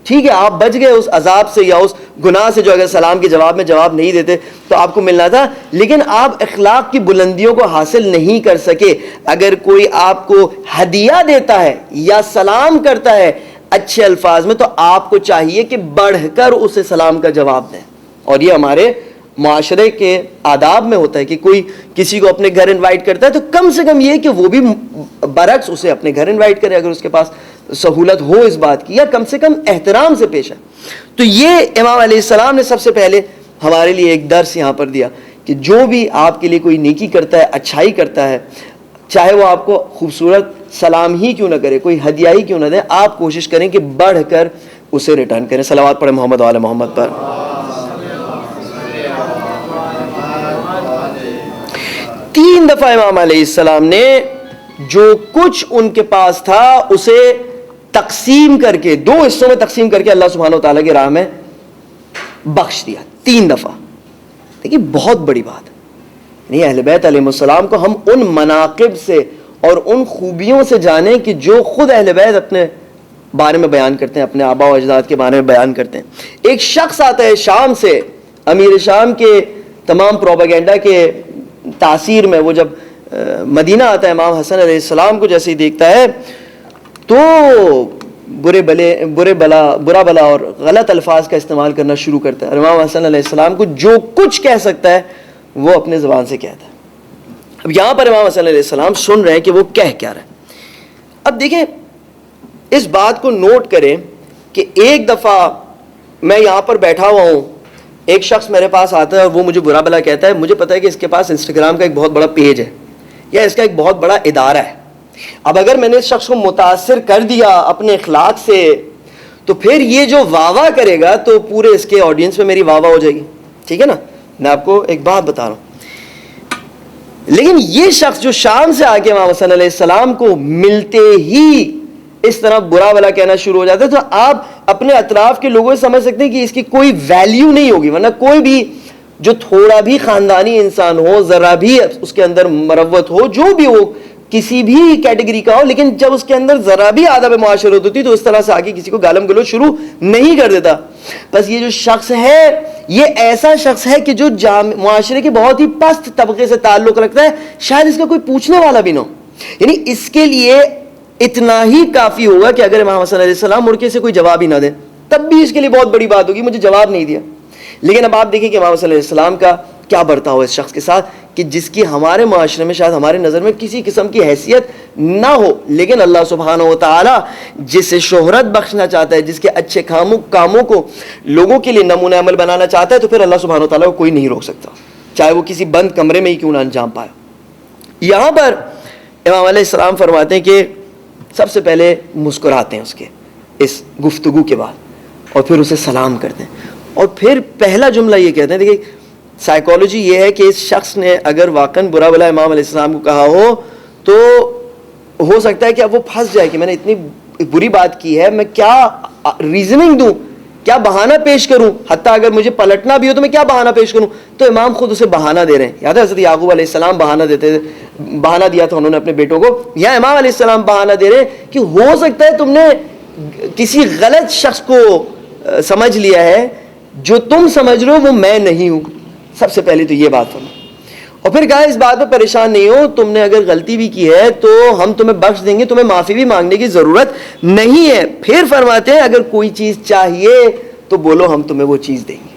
ٹھیک ہے, آپ بچ گئے اس عذاب سے یا اس گناہ سے جو اگر سلام کے جواب میں جواب نہیں دیتے تو آپ کو ملنا تھا, لیکن آپ اخلاق کی بلندیوں کو حاصل نہیں کر سکے. اگر کوئی آپ کو ہدیہ دیتا ہے یا سلام کرتا ہے اچھے الفاظ میں تو آپ کو چاہیے کہ بڑھ کر اسے سلام کا جواب دیں. اور یہ ہمارے معاشرے کے آداب میں ہوتا ہے کہ کوئی کسی کو اپنے گھر انوائٹ کرتا ہے تو کم سے کم یہ کہ وہ بھی برعکس اسے اپنے گھر انوائٹ کرے اگر اس کے پاس سہولت ہو اس بات کی, یا کم سے کم احترام سے پیش ہے. تو یہ امام علیہ السلام نے سب سے پہلے ہمارے لیے ایک درس یہاں پر دیا کہ جو بھی آپ کے لیے کوئی نیکی کرتا ہے, اچھائی کرتا ہے, چاہے وہ آپ کو خوبصورت سلام ہی کیوں نہ کرے, کوئی ہدیہ ہی کیوں نہ دے, آپ کوشش کریں کہ بڑھ کر اسے ریٹرن کریں. صلوات پڑھیں محمد و آل محمد پر. 3 دفعہ امام علیہ السلام نے جو کچھ ان کے پاس تھا اسے تقسیم کر کے 2 حصوں میں تقسیم کر کے اللہ سبحانہ و تعالیٰ کی راہ میں بخش دیا. 3 دفعہ. دیکھیے بہت بڑی بات ہے. نہیں, اہل بیت علیہ السلام کو ہم ان مناقب سے اور ان خوبیوں سے جانیں کہ جو خود اہل بیت اپنے بارے میں بیان کرتے ہیں, اپنے آبا و اجداد کے بارے میں بیان کرتے ہیں. ایک شخص آتا ہے شام سے, امیر شام کے تمام پروپیگنڈا کے تاثیر میں, وہ جب مدینہ آتا ہے امام حسن علیہ السلام کو جیسے ہی دیکھتا ہے تو برا بلا اور غلط الفاظ کا استعمال کرنا شروع کرتا ہے. اور امام حسن علیہ السلام کو جو کچھ کہہ سکتا ہے وہ اپنے زبان سے کہتا ہے. اب یہاں پر امام حسن علیہ السلام سن رہے ہیں کہ وہ کہہ کیا رہے ہیں. اب دیکھیں اس بات کو نوٹ کریں کہ ایک دفعہ میں یہاں پر بیٹھا ہوا ہوں, ایک شخص میرے پاس آتا ہے اور وہ مجھے برا بلا کہتا ہے. مجھے پتا ہے کہ اس کے پاس انسٹاگرام کا ایک بہت بڑا پیج ہے یا اس کا ایک بہت بڑا ادارہ ہے. اب اگر میں نے اس شخص کو متاثر کر دیا اپنے اخلاق سے تو پھر یہ جو واہ واہ کرے گا تو پورے اس کے آڈینس میں میری واہ واہ ہو جائے گی. ٹھیک ہے نا, میں آپ کو ایک بات بتا رہا ہوں. لیکن یہ شخص جو شام سے آ کے امام حسن علیہ السلام کو ملتے ہی اس طرح برا بلا کہنا شروع ہو جاتا ہے, تو آپ اپنے اطراف کے لوگوں سے سمجھ سکتے ہیں کہ اس کی کوئی ویلیو نہیں ہوگی. ورنہ کوئی بھی جو تھوڑا بھی خاندانی انسان ہو, ذرا بھی اس کے اندر مروت ہو, جو بھی ہو, کسی بھی کیٹیگری کا ہو, لیکن جب اس کے اندر ذرا بھی آداب معاشرت ہوتی تو اس طرح سے آگے کسی کو گالم گلوچ شروع نہیں کر دیتا. بس یہ جو شخص ہے یہ ایسا شخص ہے کہ جو معاشرے کے بہت ہی پست طبقے سے تعلق رکھتا ہے, شاید اس کا کوئی پوچھنے والا بھی نہ ہو. یعنی اس کے لیے اتنا ہی کافی ہوگا کہ اگر امام حسن علیہ السلام مڑ کے سے کوئی جواب ہی نہ دے, تب بھی اس کے لیے بہت بڑی بات ہوگی مجھے جواب نہیں دیا. لیکن اب آپ دیکھیں کہ امام صلی اللہ علیہ السلام کا کیا برتاؤ اس شخص کے ساتھ, کہ جس کی ہمارے معاشرے میں شاید ہمارے نظر میں کسی قسم کی حیثیت نہ ہو, لیکن اللہ سبحانہ و تعالی جسے شہرت بخشنا چاہتا ہے, جس کے اچھے کاموں کو لوگوں کے لیے نمونہ عمل بنانا چاہتا ہے, تو پھر اللہ سبحانہ و تعالی کو کوئی نہیں روک سکتا, چاہے وہ کسی بند کمرے میں ہی کیوں نہ انجام پائے. یہاں پر امام علیہ السلام فرماتے ہیں کہ سب سے پہلے مسکراتے ہیں اس کے اس گفتگو کے بعد, اور پھر اسے سلام کرتے ہیں, اور پھر پہلا جملہ یہ کہتے ہیں. دیکھیں سائیکالوجی یہ ہے کہ اس شخص نے اگر واقعاً برا بلا امام علیہ السلام کو کہا ہو تو ہو سکتا ہے کہ اب وہ پھنس جائے کہ میں نے اتنی بری بات کی ہے, میں کیا ریزننگ دوں, کیا بہانہ پیش کروں, حتیٰ اگر مجھے پلٹنا بھی ہو تو میں کیا بہانہ پیش کروں. تو امام خود اسے بہانہ دے رہے ہیں. یاد ہے حضرت یعقوب علیہ السلام بہانہ دیا تھا انہوں نے اپنے بیٹوں کو, یا امام علیہ السلام بہانہ دے رہے ہیں کہ ہو سکتا ہے تم نے کسی غلط شخص کو سمجھ لیا ہے, جو تم سمجھ رہے ہو وہ میں نہیں ہوں. سب سے پہلے تو یہ بات فرمائی, اور پھر کہا اس بات پہ پریشان نہیں ہو, تم نے اگر غلطی بھی کی ہے تو ہم تمہیں بخش دیں گے, تمہیں معافی بھی مانگنے کی ضرورت نہیں ہے. پھر فرماتے ہیں اگر کوئی چیز چاہیے تو بولو, ہم تمہیں وہ چیز دیں گے.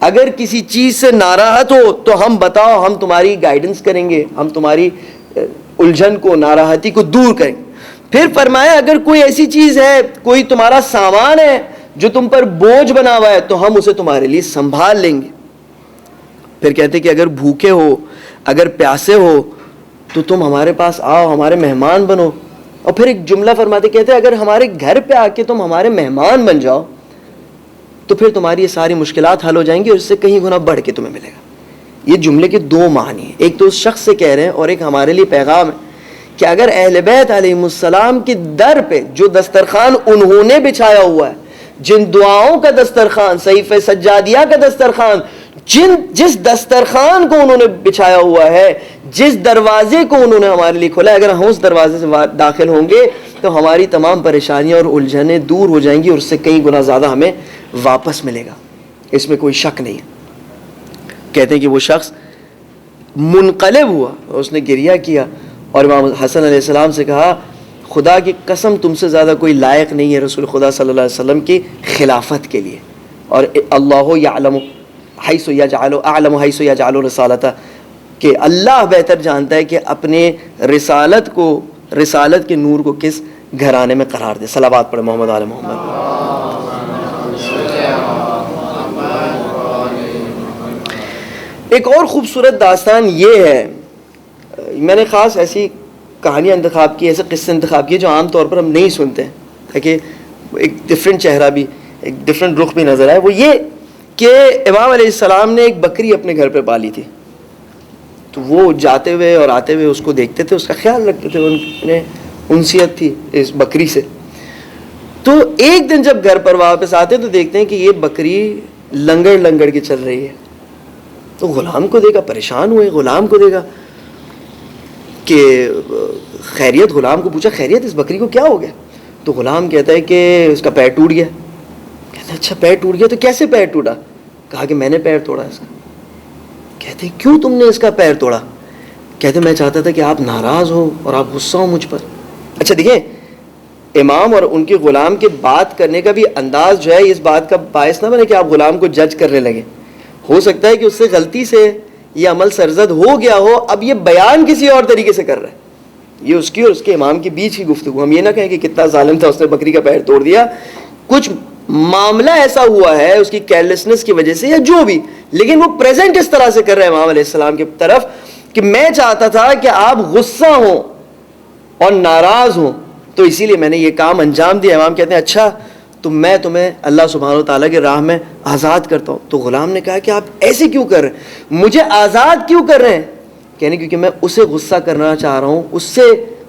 اگر کسی چیز سے ناراحت ہو تو ہم بتاؤ, ہم تمہاری گائیڈنس کریں گے, ہم تمہاری الجھن کو, ناراحتی کو دور کریں گے. پھر فرمایا اگر کوئی ایسی چیز ہے, کوئی تمہارا سامان ہے جو تم پر بوجھ بنا ہوا ہے, تو ہم اسے تمہارے لیے سنبھال لیں گے. پھر کہتے کہ اگر بھوکے ہو, اگر پیاسے ہو تو تم ہمارے پاس آؤ, ہمارے مہمان بنو. اور پھر ایک جملہ فرماتے, کہتے اگر ہمارے گھر پہ آ کے تم ہمارے مہمان بن جاؤ تو پھر تمہاری یہ ساری مشکلات حل ہو جائیں گی, اور اس سے کہیں گنا بڑھ کے تمہیں ملے گا. یہ جملے کے دو معنی ہیں, ایک تو اس شخص سے کہہ رہے ہیں اور ایک ہمارے لیے پیغام ہے کہ اگر اہل بیت علیہم السلام کے در پہ جو دسترخوان انہوں نے بچھایا ہوا ہے, جن دعاؤں کا دسترخوان, صحیفہ سجادیہ کا دسترخوان, جس دسترخوان کو انہوں نے بچھایا ہوا ہے, جس دروازے کو انہوں نے ہمارے لیے کھولا ہے, اگر ہم اس دروازے سے داخل ہوں گے تو ہماری تمام پریشانیاں اور الجھنیں دور ہو جائیں گی, اور اس سے کئی گنا زیادہ ہمیں واپس ملے گا, اس میں کوئی شک نہیں ہے. کہتے ہیں کہ وہ شخص منقلب ہوا, اس نے گریہ کیا اور امام حسن علیہ السلام سے کہا خدا کی قسم تم سے زیادہ کوئی لائق نہیں ہے رسول خدا صلی اللہ علیہ وسلم کی خلافت کے لیے, اور اللہ یعلم حیث یجعل اعلم حیث یجعل رسالتہ, کہ اللہ بہتر جانتا ہے کہ اپنے رسالت کے نور کو کس گھرانے میں قرار دے. صلوات پڑھے محمد آل محمد. ایک اور خوبصورت داستان یہ ہے, میں نے خاص ایسی کہانیاں انتخاب کی, ایسے قصے انتخاب کیے جو عام طور پر ہم نہیں سنتے ہیں, تاکہ ایک ڈفرینٹ چہرہ بھی, ایک ڈفرینٹ رخ بھی نظر آئے. وہ یہ کہ امام علیہ السلام نے ایک بکری اپنے گھر پہ پالی تھی, تو وہ جاتے ہوئے اور آتے ہوئے اس کو دیکھتے تھے, اس کا خیال رکھتے تھے, انہیں انسیت تھی اس بکری سے. تو ایک دن جب گھر پر واپس آتے تو دیکھتے ہیں کہ یہ بکری لنگڑ کے چل رہی ہے. تو غلام کو دیکھا, پریشان ہوئے, غلام کو دیکھا کہ خیریت, غلام کو پوچھا خیریت اس بکری کو کیا ہو گیا؟ تو غلام کہتا ہے کہ اس کا پیر ٹوٹ گیا. کہتا ہے اچھا پیر ٹوٹ گیا, تو کیسے پیر ٹوٹا؟ کہا کہ میں نے پیر توڑا اس کا. کہتے ہیں کیوں تم نے اس کا پیر توڑا؟ کہتے میں چاہتا تھا کہ آپ ناراض ہو اور آپ غصہ ہو مجھ پر. اچھا دیکھیں امام اور ان کے غلام کے بات کرنے کا بھی انداز جو ہے اس بات کا باعث نہ بنے کہ آپ غلام کو جج کرنے لگے. ہو سکتا ہے کہ اس سے غلطی سے یہ عمل سرزد ہو گیا ہو, اب یہ بیان کسی اور طریقے سے کر رہا ہے. یہ اس کی اور اس کے امام کی بیچ کی گفتگو. ہم یہ نہ کہیں کہ کتنا ظالم تھا, اس نے بکری کا پیر توڑ دیا. کچھ معاملہ ایسا ہوا ہے اس کی کیئرلیسنس کی وجہ سے یا جو بھی, لیکن وہ پریزنٹ اس طرح سے کر رہے ہیں امام علیہ السلام کی طرف کہ میں چاہتا تھا کہ آپ غصہ ہوں اور ناراض ہوں, تو اسی لیے میں نے یہ کام انجام دیا. امام کہتے ہیں اچھا تو میں تمہیں اللہ سبحانہ و تعالیٰ کی راہ میں آزاد کرتا ہوں. تو غلام نے کہا کہ آپ ایسے کیوں کر رہے ہیں, مجھے آزاد کیوں کر رہے ہیں؟ کہنے کیونکہ میں اسے غصہ کرنا چاہ رہا ہوں, اس سے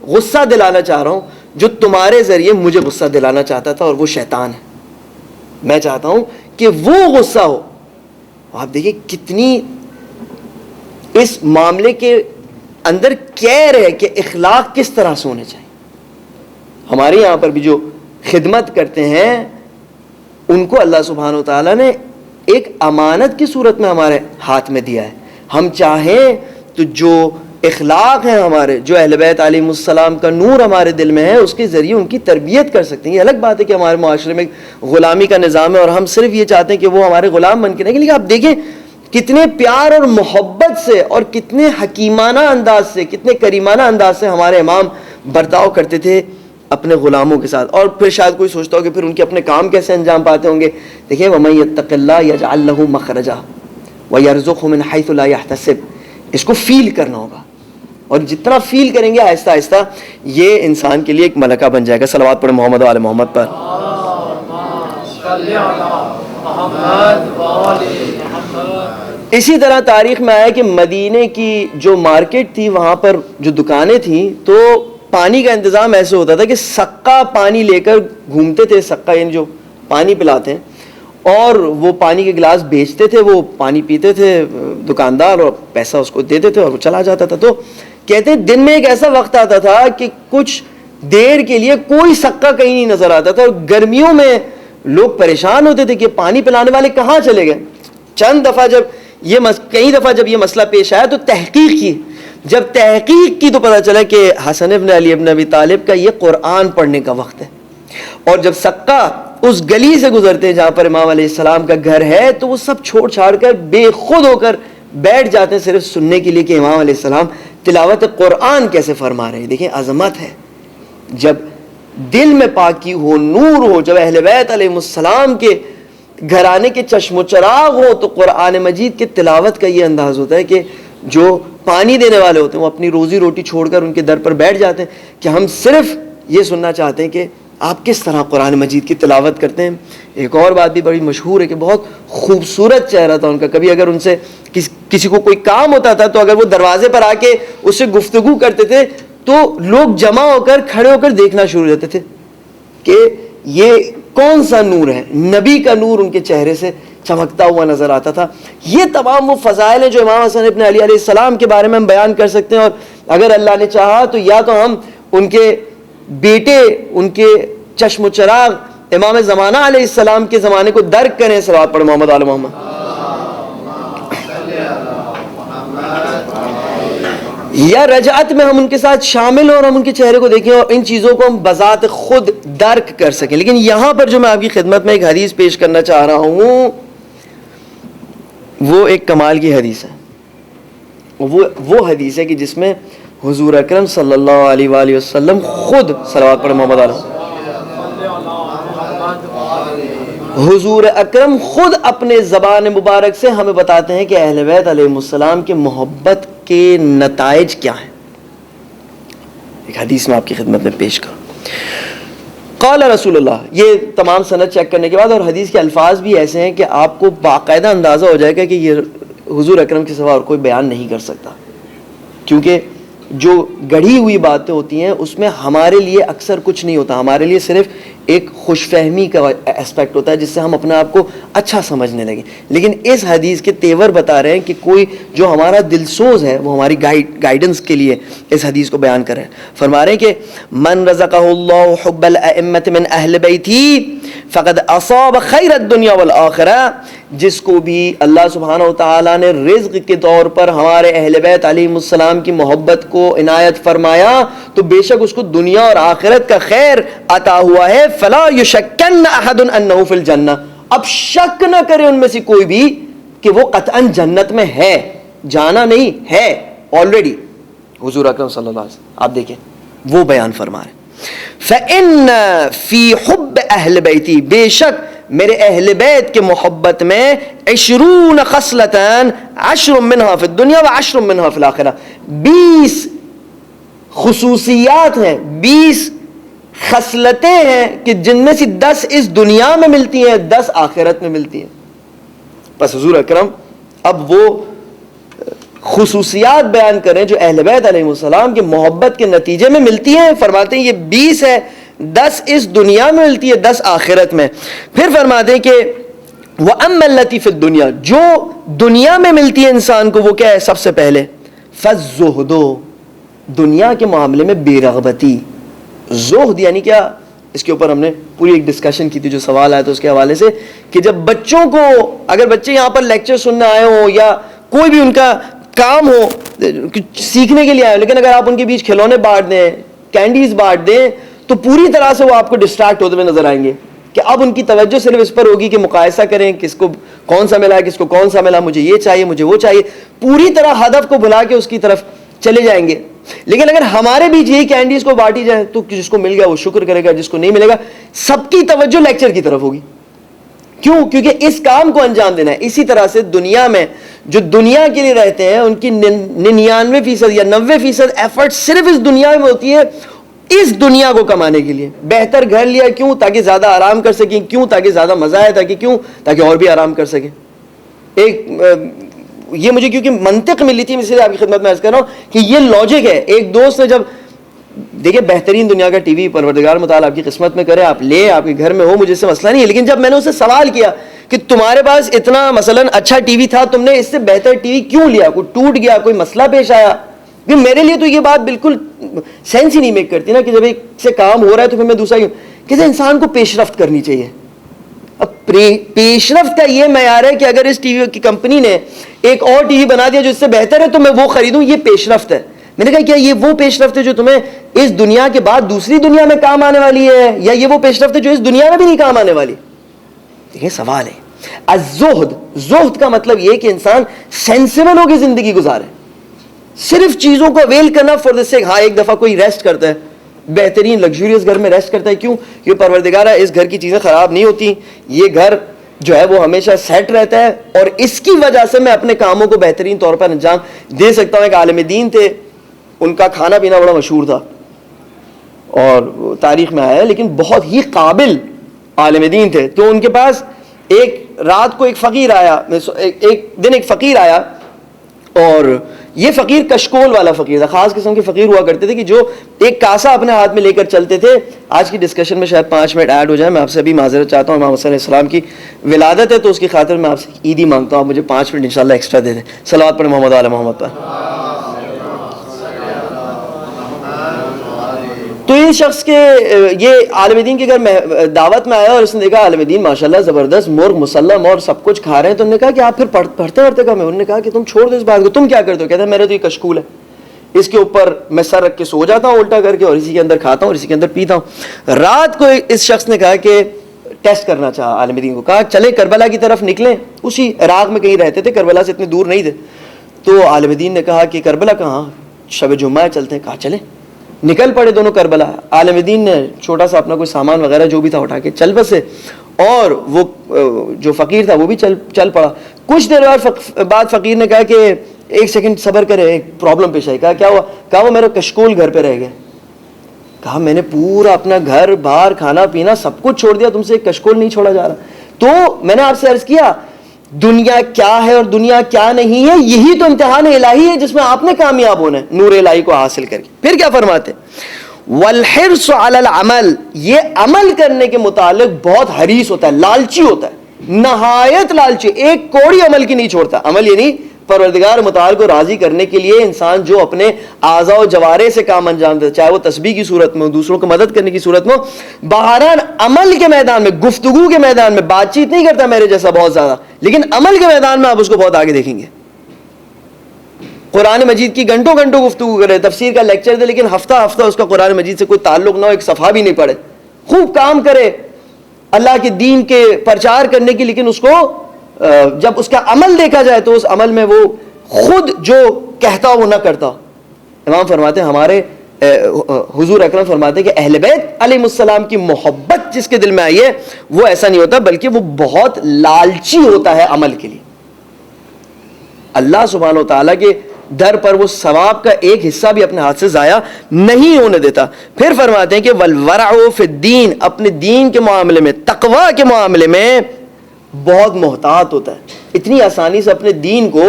غصہ دلانا چاہ رہا ہوں جو تمہارے ذریعے مجھے غصہ دلانا چاہتا تھا, اور وہ شیطان ہے. میں چاہتا ہوں کہ وہ غصہ ہو. آپ دیکھیں کتنی اس معاملے کے اندر کیئر ہے کہ اخلاق کس طرح سے ہونے چاہیے. ہمارے یہاں پر بھی جو خدمت کرتے ہیں ان کو اللہ سبحانہ و تعالیٰ نے ایک امانت کی صورت میں ہمارے ہاتھ میں دیا ہے. ہم چاہیں تو جو اخلاق ہیں ہمارے, جو اہل بیت علیہ السلام کا نور ہمارے دل میں ہے, اس کے ذریعے ان کی تربیت کر سکتے ہیں. یہ الگ بات ہے کہ ہمارے معاشرے میں غلامی کا نظام ہے اور ہم صرف یہ چاہتے ہیں کہ وہ ہمارے غلام بن کے رہیں. لیکن آپ دیکھیں کتنے پیار اور محبت سے اور کتنے حکیمانہ انداز سے, کتنے کریمانہ انداز سے ہمارے امام برتاؤ کرتے تھے اپنے غلاموں کے ساتھ. اور پھر شاید کوئی سوچتا ہو کہ پھر ان کے اپنے کام کیسے انجام پاتے ہوں گے. دیکھیں وَمَن يَتَّقِ اللَّهَ يَجْعَل لَّهُ مَخْرَجًا وَيَرْزُقْهُ مِنْ حَيْثُ لَا يَحْتَسِبُ. اس کو فیل کرنا ہوگا, اور جتنا فیل کریں گے آہستہ آہستہ یہ انسان کے لیے ایک ملکہ بن جائے گا. صلوات پڑھیں محمد و آل محمد پر. اسی طرح تاریخ میں آیا کہ مدینے کی جو مارکیٹ تھی وہاں پر جو دکانیں تھیں تو پانی کا انتظام ایسے ہوتا تھا کہ سکا پانی لے کر گھومتے تھے. سکا یعنی جو پانی پلاتے ہیں, اور وہ پانی کے گلاس بیچتے تھے, وہ پانی پیتے تھے دکاندار اور پیسہ اس کو دیتے تھے اور وہ چلا جاتا تھا. تو کہتے ہیں دن میں ایک ایسا وقت آتا تھا کہ کچھ دیر کے لیے کوئی سکا کہیں نہیں نظر آتا تھا, اور گرمیوں میں لوگ پریشان ہوتے تھے کہ پانی پلانے والے کہاں چلے گئے. چند دفعہ کئی دفعہ جب یہ مسئلہ پیش آیا تو تحقیق کی. جب تحقیق کی تو پتہ چلا کہ حسن ابن علی ابن ابی طالب کا یہ قرآن پڑھنے کا وقت ہے, اور جب سکا اس گلی سے گزرتے ہیں جہاں پر امام علیہ السلام کا گھر ہے تو وہ سب چھوڑ چھاڑ کر بے خود ہو کر بیٹھ جاتے ہیں صرف سننے کے لیے کہ امام علیہ السلام تلاوت قرآن کیسے فرما رہے ہیں. دیکھیں عظمت ہے. جب دل میں پاکی ہو, نور ہو, جب اہل بیت علیہ السلام کے گھرانے کے چشم و چراغ ہو, تو قرآن مجید کے تلاوت کا یہ انداز ہوتا ہے کہ جو پانی دینے والے ہوتے ہیں وہ اپنی روزی روٹی چھوڑ کر ان کے در پر بیٹھ جاتے ہیں کہ ہم صرف یہ سننا چاہتے ہیں کہ آپ کس طرح قرآن مجید کی تلاوت کرتے ہیں. ایک اور بات بھی بڑی مشہور ہے کہ بہت خوبصورت چہرہ تھا ان کا. کبھی اگر ان سے کسی کو کوئی کام ہوتا تھا تو اگر وہ دروازے پر آ کے اس سے گفتگو کرتے تھے تو لوگ جمع ہو کر کھڑے ہو کر دیکھنا شروع ہو جاتے تھے کہ یہ کون سا نور ہے. نبی کا نور ان کے چہرے سے چمکتا ہوا نظر آتا تھا. یہ تمام وہ فضائل ہیں جو امام حسن ابن علی علیہ السلام کے بارے میں ہم بیان کر سکتے ہیں, اور اگر اللہ نے چاہا تو یا تو ہم ان کے بیٹے, ان کے چشم و چراغ امام زمانہ علیہ السلام کے زمانے کو درک کریں. صلوات پڑھ محمد آل محمد. یا رجعت میں ہم ان کے ساتھ شامل ہوں اور ہم ان کے چہرے کو دیکھیں اور ان چیزوں کو ہم بذات خود درک کر سکیں. لیکن یہاں پر جو میں آپ کی خدمت میں ایک حدیث پیش کرنا چاہ رہا ہوں وہ ایک کمال کی حدیث ہے. وہ حدیث ہے کہ جس میں حضور اکرم صلی اللہ علیہ وآلہ وسلم خود, صلوات پڑھ محمد علیہ, حضور اکرم خود اپنے زبان مبارک سے ہمیں بتاتے ہیں کہ اہل بیت علیہ السلام کے محبت کے نتائج کیا ہیں. ایک حدیث میں آپ کی خدمت میں پیش کروں. قال رسول اللہ, یہ تمام سند چیک کرنے کے بعد, اور حدیث کے الفاظ بھی ایسے ہیں کہ آپ کو باقاعدہ اندازہ ہو جائے گا کہ یہ حضور اکرم کے سوا اور کوئی بیان نہیں کر سکتا, کیونکہ جو گڑھی ہوئی باتیں ہوتی ہیں اس میں ہمارے لیے اکثر کچھ نہیں ہوتا. ہمارے لیے صرف ایک خوش فہمی کا اسپیکٹ ہوتا ہے جس سے ہم اپنے آپ کو اچھا سمجھنے لگیں. لیکن اس حدیث کے تیور بتا رہے ہیں کہ کوئی جو ہمارا دل سوز ہے وہ ہماری گائیڈنس کے لیے اس حدیث کو بیان کر رہے ہیں. فرما رہے ہیں کہ من رزقہ اللہ حب الائمۃ من اہل بیتی فقد اصاب خیر الدنیا والآخرہ, جس کو بھی اللہ سبحانہ و تعالیٰ نے رزق کے طور پر ہمارے اہل بیت علیہ السلام کی محبت کو عنایت فرمایا تو بے شک اس کو دنیا اور آخرت کا خیر عطا ہوا ہے. فلا یشکن احد انہ فی الجنہ, اب شک نہ کرے ان میں سے کوئی بھی کہ وہ قطعاً جنت میں ہے, جانا نہیں ہے آلریڈی. حضور اکرم صلی اللہ علیہ وسلم آپ دیکھیں وہ بیان فرما رہے ہیں فإن فی حب اہل بیتی, بے شک میرے اہل بیت کے محبت میں 20 خصلتان 10 منها فی الدنیا و 10 منها فی الآخرہ, 20 خصوصیات ہیں, 20 خصلتیں ہیں کہ جن میں سے 10 اس دنیا میں ملتی ہیں، 10 آخرت میں ملتی ہیں. بس حضور اکرم اب وہ خصوصیات بیان کریں جو اہل بیت علیہ السلام کی محبت کے نتیجے میں ملتی ہیں. فرماتے ہیں یہ 20 ہے، 10 اس دنیا میں ملتی ہے، 10 آخرت میں. پھر فرماتے ہیں کہ وَأَمَّا الَّتِي فِي الدُّنْيَا، جو دنیا میں ملتی ہے انسان کو وہ کیا ہے؟ سب سے پہلے فَالزُّهْدُ، دنیا کے معاملے میں بے رغبتی. زہد یعنی کیا؟ اس کے اوپر ہم نے پوری ایک ڈسکشن کی تھی، جو سوال آیا تھا اس کے حوالے سے، کہ جب بچوں کو، اگر بچے یہاں پر لیکچر سننے آئے ہوں یا کوئی بھی ان کا کام ہو سیکھنے کے لیے آئے، لیکن اگر آپ ان کے بیچ کھلونے بانٹ دیں، کینڈیز بانٹ دیں، تو پوری طرح سے وہ آپ کو ڈسٹریکٹ ہوتے ہوئے نظر آئیں گے کہ اب ان کی توجہ صرف اس پر ہوگی کہ مقایسہ کریں کس کو کون سا ملا، کس کو کون سا ملا، مجھے یہ چاہیے، مجھے وہ چاہیے، پوری طرح ہدف کو بھلا کے اس کی طرف چلے جائیں گے. لیکن اگر ہمارے بیچ یہی کینڈیز کو بانٹی جائے تو جس کو مل گیا وہ شکر کرے گا، جس کو نہیں ملے گا سب کی توجہ لیکچر کی طرف ہوگی. کیوں؟ کیونکہ اس کام کو انجام دینا ہے. اسی طرح سے دنیا میں جو دنیا کے لیے رہتے ہیں ان کی 99% یا 90% ایفرٹ صرف اس دنیا میں ہوتی ہے، اس دنیا کو کمانے کے لیے. بہتر گھر لیا کیوں؟ تاکہ زیادہ آرام کر سکیں. کیوں؟ تاکہ زیادہ مزہ آئے. تاکہ کیوں؟ تاکہ اور بھی آرام کر سکیں. ایک یہ مجھے کیونکہ منطق ملی تھی، اس لیے آپ کی خدمت میں عرض کر رہا ہوں کہ یہ لاجک ہے. ایک دوست نے جب دیکھیں بہترین دنیا کا ٹی وی پروردگار متعال آپ کی قسمت میں کرے، آپ لیں، آپ کے گھر میں ہو، مجھے اس سے مسئلہ نہیں ہے. لیکن جب میں نے اسے سوال کیا کہ تمہارے پاس اتنا مثلا اچھا ٹی وی تھا، تم نے اس سے بہتر ٹی وی کیوں لیا؟ کوئی ٹوٹ گیا، کوئی مسئلہ پیش آیا؟ کہ میرے لیے تو یہ بات بالکل سینس ہی نہیں میک کرتی نا کہ جب ایک سے کام ہو رہا ہے تو پھر میں دوسرا کیوں. کسی انسان کو پیش رفت کرنی چاہیے. اب پیش رفت کا یہ معیار ہے کہ اگر اس ٹی وی کی کمپنی نے ایک اور ٹی وی بنا دیا جو اس سے بہتر ہے تو میں وہ خریدوں، یہ پیش رفت ہے. میں نے کہا کیا یہ وہ پیش رفت ہے جو تمہیں اس دنیا کے بعد دوسری دنیا میں کام آنے والی ہے، یا یہ وہ پیش رفت ہے جو اس دنیا میں بھی نہیں کام آنے والی؟ یہ سوال ہے. الزہد، زہد کا مطلب یہ کہ انسان سینسیبل ہو کے زندگی گزارے. صرف چیزوں کو اویل کرنا فور دا سیک. ہاں ایک دفعہ کوئی ریسٹ کرتا ہے، بہترین لگژریس گھر میں ریسٹ کرتا ہے. کیوں؟ یہ پروردگارہ اس گھر کی چیزیں خراب نہیں ہوتی، یہ گھر جو ہے وہ ہمیشہ سیٹ رہتا ہے، اور اس کی وجہ سے میں اپنے کاموں کو بہترین طور پر انجام دے سکتا ہوں. ایک عالم دین تھے، ان کا کھانا پینا بڑا مشہور تھا اور تاریخ میں آیا ہے، لیکن بہت ہی قابل عالم دین تھے. تو ان کے پاس ایک رات کو ایک فقیر آیا، ایک دن ایک فقیر آیا، اور یہ فقیر کشکول والا فقیر تھا. خاص قسم کے فقیر ہوا کرتے تھے کہ جو ایک کاسا اپنے ہاتھ میں لے کر چلتے تھے. آج کی ڈسکشن میں شاید 5 منٹ ایڈ ہو جائے. میں آپ سے ابھی معذرت چاہتا ہوں، امام حسین علیہ السلام کی ولادت ہے تو اس کی خاطر میں آپ سے عیدی مانگتا ہوں. آپ مجھے 5 منٹ انشاءاللہ ایکسٹرا دے دیں. صلوات پڑھیں محمد علی محمد پر. تو اس شخص کے یہ عالم دین کے گھر دعوت میں آیا اور اس نے دیکھا عالم دین ماشاءاللہ زبردست مرغ مسلم اور سب کچھ کھا رہے ہیں. تو انہوں نے کہا کہ آپ پھر پڑھتے کہاں؟ انہوں نے کہا کہ تم چھوڑ دو اس بات کو، تم کیا کرتے ہو؟ کہتا ہے میرا تو یہ کشکول ہے، اس کے اوپر میں سر رکھ کے سو جاتا ہوں الٹا کر کے، اور اسی کے اندر کھاتا ہوں اور اسی کے اندر پیتا ہوں. رات کو اس شخص نے کہا کہ ٹیسٹ کرنا چاہا عالم دین کو، کہا چلے کربلا کی طرف نکلیں. اسی عراق میں کہیں رہتے تھے، کربلا سے اتنے دور نہیں تھے. تو عالم دین نے کہا کہ کربلا کہاں؟ شب جمعہ چلتے ہیں. کہا چلیں. نکل پڑے دونوں کربلا. عالم دین نے چھوٹا سا اپنا کوئی سامان وغیرہ جو بھی تھا اٹھا کے چل بسے، اور وہ جو فقیر تھا وہ بھی چل پڑا. کچھ دیر بعد فقیر نے کہا کہ ایک سیکنڈ صبر کرے، ایک پرابلم پیش آئی. کہا کیا ہوا؟ کہا وہ میرا کشکول گھر پہ رہ گیا. کہا میں نے پورا اپنا گھر بار کھانا پینا سب کچھ چھوڑ دیا، تم سے ایک کشکول نہیں چھوڑا جا رہا. تو میں نے آپ سے عرض کیا دنیا کیا ہے اور دنیا کیا نہیں ہے، یہی تو امتحان الہی ہے جس میں آپ نے کامیاب ہونا ہے نور الہی کو حاصل کر کے. پھر کیا فرماتے؟ والحرص علی العمل، یہ عمل کرنے کے متعلق بہت حریص ہوتا ہے، لالچی ہوتا ہے، نہایت لالچی، ایک کوڑی عمل کی نہیں چھوڑتا. عمل یعنی پروردگار متعال کو راضی کرنے کے لیے انسان جو اپنے اعضاء و جوارے سے کام انجام دیتا، چاہے وہ تسبیح کی صورت میں، دوسروں کو مدد کرنے کی صورت میں، بہرحال عمل کے میدان میں، گفتگو کے میدان میں بات چیت نہیں کرتا میرے جیسا بہت زیادہ، لیکن عمل کے میدان میں آپ اس کو بہت آگے دیکھیں گے. قرآن مجید کی گھنٹوں گفتگو کرے، تفسیر کا لیکچر دے، لیکن ہفتہ اس کا قرآن مجید سے کوئی تعلق نہ ہو، ایک صفحہ بھی نہیں پڑھے. خوب کام کرے اللہ کے دین کے پرچار کرنے کی، لیکن اس کو جب اس کا عمل دیکھا جائے تو اس عمل میں وہ خود جو کہتا وہ نہ کرتا. امام فرماتے ہیں، ہمارے حضور اکرم فرماتے ہیں کہ اہل بیت علیہ السلام کی محبت جس کے دل میں آئی ہے وہ ایسا نہیں ہوتا، بلکہ وہ بہت لالچی ہوتا ہے عمل کے لیے. اللہ سبحانہ و تعالیٰ کے در پر وہ ثواب کا ایک حصہ بھی اپنے ہاتھ سے ضائع نہیں ہونے دیتا. پھر فرماتے ہیں کہ والورع فی الدین، اپنے دین کے معاملے میں، تقوی کے معاملے میں بہت محتاط ہوتا ہے، اتنی آسانی سے اپنے دین کو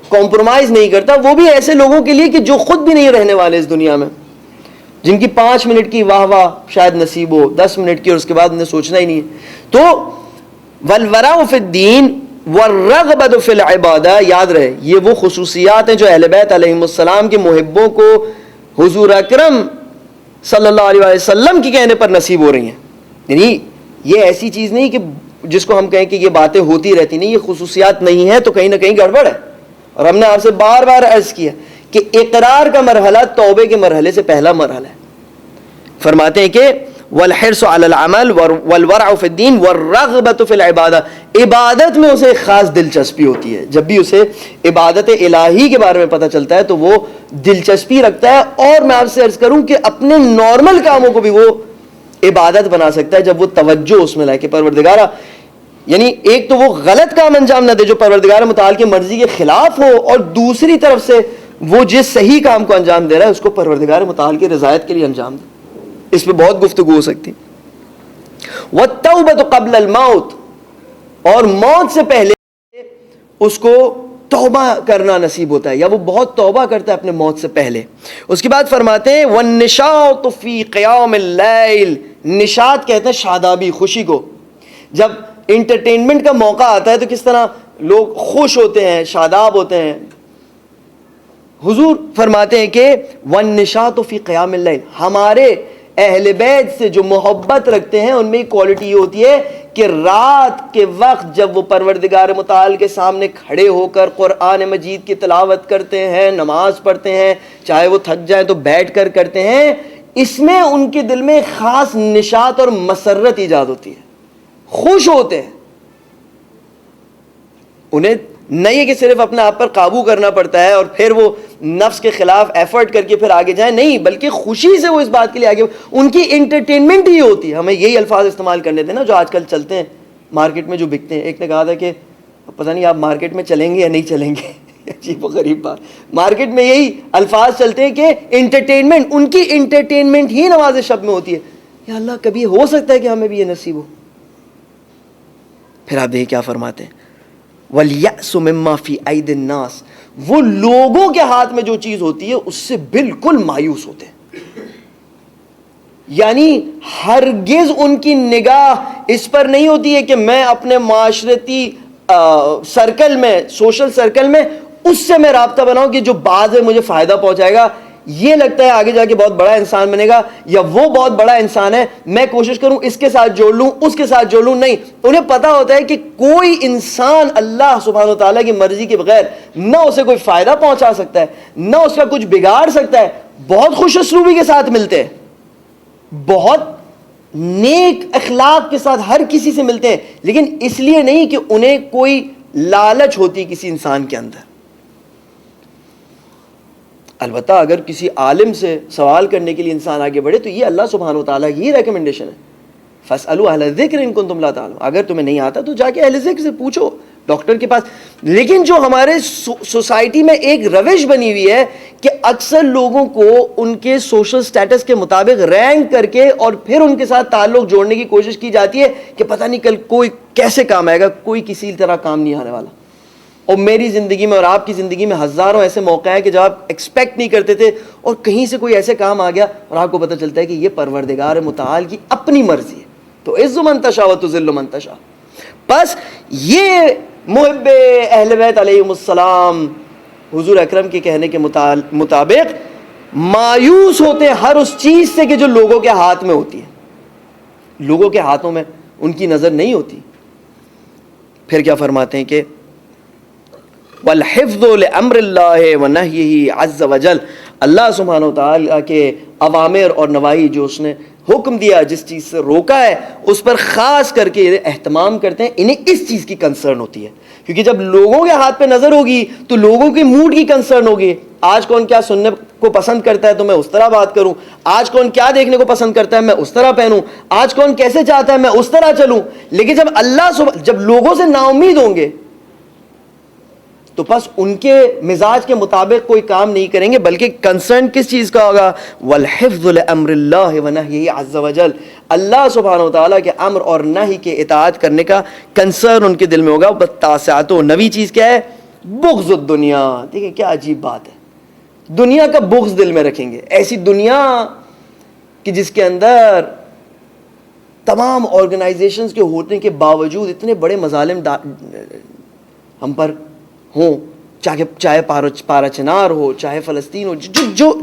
کمپرومائز نہیں کرتا. وہ بھی ایسے لوگوں کے لیے کہ جو خود بھی نہیں رہنے والے اس دنیا میں، جن کی 5 منٹ کی واہ واہ شاید نصیب ہو، 10 منٹ کی، اور اس کے بعد انہیں سوچنا ہی نہیں ہے. تو والورع فی الدین والرغبۃ فی العبادہ، یاد رہے یہ وہ خصوصیات ہیں جو اہل بیت علیہم السلام کے محبوں کو حضور اکرم صلی اللہ علیہ وسلم کے کہنے پر نصیب ہو رہی ہیں. یعنی یہ ایسی چیز نہیں کہ جس کو ہم کہیں کہ یہ باتیں ہوتی رہتی، نہیں، یہ خصوصیات نہیں ہے تو کہیں نہ کہیں گڑبڑ ہے. اور ہم نے آپ سے بار بار عرض کیا کہ اقرار کا مرحلہ توبے کے مرحلے سے پہلا مرحلہ ہے. فرماتے ہیں کہ والحرص علی العمل والورع فی الدین والرغبۃ فی العبادہ، عبادت میں اسے ایک خاص دلچسپی ہوتی ہے. جب بھی اسے عبادت الہی کے بارے میں پتہ چلتا ہے تو وہ دلچسپی رکھتا ہے. اور میں آپ سے عرض کروں کہ اپنے نارمل کاموں کو بھی وہ عبادت بنا سکتا ہے جب وہ توجہ اس میں لائے کہ پروردگارہ، یعنی ایک تو وہ غلط کام انجام نہ دے جو پروردگار متعال کی مرضی کے خلاف ہو، اور دوسری طرف سے وہ جس صحیح کام کو انجام دے رہا ہے اس کو پروردگار متعال کی رضایت کے لیے انجام دے. اس پہ بہت گفتگو ہو سکتی. والتوبۃ قبل الموت، اور موت سے پہلے اس کو توبہ کرنا نصیب ہوتا ہے، یا وہ بہت توبہ کرتا ہے اپنے موت سے پہلے. اس کے بعد فرماتے ہیں والنشاط فی قیام اللیل، نشاط کہتے ہیں شادابی، خوشی کو. جب انٹرٹینمنٹ کا موقع آتا ہے تو کس طرح لوگ خوش ہوتے ہیں، شاداب ہوتے ہیں. حضور فرماتے ہیں کہ والنشاط فی قیام اللیل، ہمارے اہل بیت سے جو محبت رکھتے ہیں ان میں کوالٹی یہ ہوتی ہے کہ رات کے وقت جب وہ پروردگار متعال کے سامنے کھڑے ہو کر قرآن مجید کی تلاوت کرتے ہیں، نماز پڑھتے ہیں، چاہے وہ تھک جائیں تو بیٹھ کر کرتے ہیں، اس میں ان کے دل میں خاص نشاط اور مسرت ایجاد ہوتی ہے، خوش ہوتے ہیں. انہیں نہیں ہے کہ صرف اپنے آپ پر قابو کرنا پڑتا ہے اور پھر وہ نفس کے خلاف ایفرٹ کر کے پھر آگے جائیں، نہیں، بلکہ خوشی سے وہ اس بات کے لیے آگے، ان کی انٹرٹینمنٹ ہی ہوتی ہے. ہمیں یہی الفاظ استعمال کرنے تھے نا جو آج کل چلتے ہیں مارکیٹ میں جو بکتے ہیں. ایک نے کہا تھا کہ پتہ نہیں آپ مارکیٹ میں چلیں گے یا نہیں چلیں گے. عجیب و غریب بات، مارکیٹ میں یہی الفاظ چلتے ہیں کہ انٹرٹینمنٹ، ان کی انٹرٹینمنٹ ہی نماز شب میں ہوتی ہے. یا اللہ کبھی ہو سکتا ہے کہ ہمیں بھی یہ نصیب ہو. پھر آپ دیکھیں کیا فرماتے ہیں وَالْيَأْسُ مِمَّا فِي أَيْدِ النَّاسِ، وہ لوگوں کے ہاتھ میں جو چیز ہوتی ہے اس سے بالکل مایوس ہوتے ہیں. یعنی ہرگز ان کی نگاہ اس پر نہیں ہوتی ہے کہ میں اپنے معاشرتی سرکل میں، سوشل سرکل میں اس سے میں رابطہ بناؤں کہ جو بعد میں مجھے فائدہ پہنچائے گا، یہ لگتا ہے آگے جا کے بہت بڑا انسان بنے گا، یا وہ بہت بڑا انسان ہے، میں کوشش کروں اس کے ساتھ جوڑ لوں، اس کے ساتھ جوڑ لوں. نہیں، انہیں پتا ہوتا ہے کہ کوئی انسان اللہ سبحانہ وتعالیٰ کی مرضی کے بغیر نہ اسے کوئی فائدہ پہنچا سکتا ہے، نہ اس کا کچھ بگاڑ سکتا ہے. بہت خوش اسلوبی کے ساتھ ملتے ہیں، بہت نیک اخلاق کے ساتھ ہر کسی سے ملتے ہیں، لیکن اس لیے نہیں کہ انہیں کوئی لالچ ہوتی کسی انسان کے اندر. البتہ اگر کسی عالم سے سوال کرنے کے لیے انسان آگے بڑھے تو یہ اللہ سبحانہ وتعالیٰ کی ریکمنڈیشن ہے، فَاسْأَلُوا أَهْلَ الذِّكْرِ إِن كُنتُمْ لَا تَعْلَمُونَ. اگر تمہیں نہیں آتا تو جا کے اہل ذکر سے پوچھو، ڈاکٹر کے پاس. لیکن جو ہمارے سوسائٹی میں ایک روش بنی ہوئی ہے کہ اکثر لوگوں کو ان کے سوشل سٹیٹس کے مطابق رینک کر کے اور پھر ان کے ساتھ تعلق جوڑنے کی کوشش کی جاتی ہے کہ پتہ نہیں کل کوئی کیسے کام آئے گا. کوئی کسی طرح کام نہیں آنے والا. اور میری زندگی میں اور آپ کی زندگی میں ہزاروں ایسے موقع ہیں کہ جب آپ ایکسپیکٹ نہیں کرتے تھے اور کہیں سے کوئی ایسے کام آ گیا اور آپ کو پتہ چلتا ہے کہ یہ پروردگار متعال کی اپنی مرضی ہے. تو عز من تشاء و تذل من تشاء. بس یہ محب اہل بیت علیہم السلام حضور اکرم کے کہنے کے مطابق مایوس ہوتے ہیں ہر اس چیز سے کہ جو لوگوں کے ہاتھ میں ہوتی ہے. لوگوں کے ہاتھوں میں ان کی نظر نہیں ہوتی. پھر کیا فرماتے ہیں کہ والحفظ لامر اللہ ونہیہ عز وجل، اللہ سبحانہ وتعالیٰ کے اوامر اور نواہی جو اس نے حکم دیا، جس چیز سے روکا ہے، اس پر خاص کر کے اہتمام کرتے ہیں. انہیں اس چیز کی کنسرن ہوتی ہے، کیونکہ جب لوگوں کے ہاتھ پہ نظر ہوگی تو لوگوں کے موڈ کی کنسرن ہوگی. آج کون کیا سننے کو پسند کرتا ہے تو میں اس طرح بات کروں، آج کون کیا دیکھنے کو پسند کرتا ہے میں اس طرح پہنوں، آج کون کیسے چاہتا ہے میں اس طرح چلوں. لیکن جب جب لوگوں سے نا امید ہوں گے تو بس ان کے مزاج کے مطابق کوئی کام نہیں کریں گے، بلکہ کنسرن کس چیز کا ہوگا؟ والحفظ لامر اللہ ونہیہ عز وجل، اللہ سبحانہ و تعالیٰ کے امر اور نہی کے اطاعت کرنے کا کنسرن ان کے دل میں ہوگا۔ والتاسعۃ، نویں چیز کیا ہے؟ بغض الدنیا۔ دیکھیں کیا عجیب بات ہے، دنیا کا بغض دل میں رکھیں گے، ایسی دنیا کہ جس کے اندر تمام آرگنائزیشنز کے ہونے کے باوجود اتنے بڑے مظالم ہم پر ہوں، چاہے پارا چنار ہو، چاہے فلسطین ہو،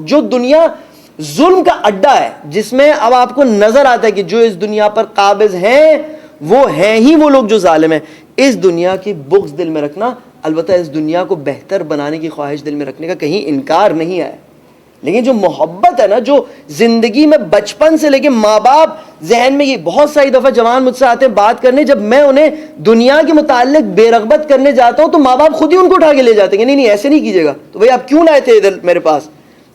جو دنیا ظلم کا اڈا ہے، جس میں اب آپ کو نظر آتا ہے کہ جو اس دنیا پر قابض ہیں وہ ہیں ہی وہ لوگ جو ظالم ہیں، اس دنیا کی بغض دل میں رکھنا، البتہ اس دنیا کو بہتر بنانے کی خواہش دل میں رکھنے کا کہیں انکار نہیں ہے، لیکن جو محبت ہے نا، جو زندگی میں بچپن سے لے کے ماں باپ ذہن میں، یہ بہت ساری دفعہ جوان مجھ سے آتے ہیں بات کرنے، جب میں انہیں دنیا کے متعلق بے رغبت کرنے جاتا ہوں تو ماں باپ خود ہی ان کو اٹھا کے لے جاتے ہیں کہ نہیں ایسے نہیں کیجیے گا، تو بھائی آپ کیوں لائے تھے ادھر میرے پاس؟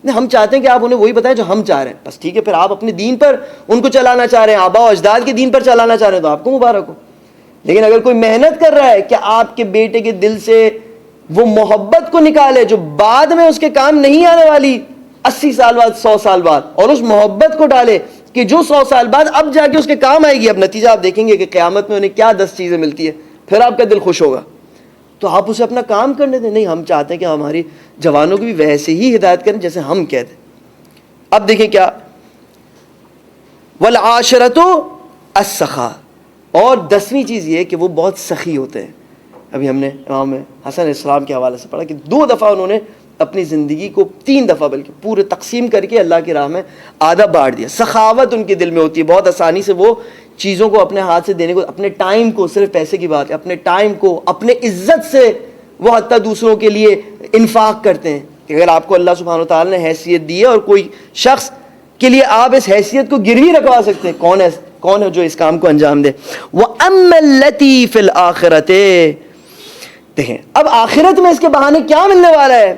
ہم چاہتے ہیں کہ آپ انہیں وہی بتائیں جو ہم چاہ رہے ہیں، بس ٹھیک ہے، پھر آپ اپنے دین پر ان کو چلانا چاہ رہے ہیں، آبا و اجداد کے دین پر چلانا چاہ رہے ہیں، تو آپ کو مبارک ہو۔ لیکن اگر کوئی محنت کر رہا ہے کہ آپ کے بیٹے کے دل سے وہ محبت کو نکالے جو بعد میں اس کے کام نہیں آنے والی، 80 سال بعد، 100 سال بعد، اور اس محبت کو ڈالے کہ جو 100 سال بعد اب جا کے اس کے کام آئے گی، اب نتیجہ آپ دیکھیں گے کہ قیامت میں انہیں کیا 10 چیزیں ملتی ہے، پھر آپ کا دل خوش ہوگا، تو آپ اسے اپنا کام کرنے دیں۔ نہیں، ہم چاہتے ہیں کہ ہماری جوانوں کو بھی ویسے ہی ہدایت کریں جیسے ہم کہتے ہیں۔ اب دیکھیں کیا، والعاشرۃ السخاء، اور 10ویں چیز یہ کہ وہ بہت سخی ہوتے ہیں۔ ابھی ہم نے امام حسن علیہ السلام کے حوالے سے پڑھا کہ 2 دفعہ انہوں نے اپنی زندگی کو، 3 دفعہ بلکہ پورے تقسیم کر کے اللہ کی راہ میں آدھا بانٹ دیا۔ سخاوت ان کے دل میں ہوتی ہے، بہت آسانی سے وہ چیزوں کو اپنے ہاتھ سے دینے کو، اپنے ٹائم کو، صرف پیسے کی بات ہے، اپنے ٹائم کو، اپنے عزت سے وہ حتیٰ دوسروں کے لیے انفاق کرتے ہیں کہ اگر آپ کو اللہ سبحانہ وتعالی نے حیثیت دی ہے اور کوئی شخص کے لیے آپ اس حیثیت کو گروی رکھوا سکتے ہیں، کون ہے جو اس کام کو انجام دے۔ وَأَمَّا الَّتِي فِي الْآخِرَةِ، دیکھیں اب آخرت میں اس کے بہانے کیا ملنے والا ہے۔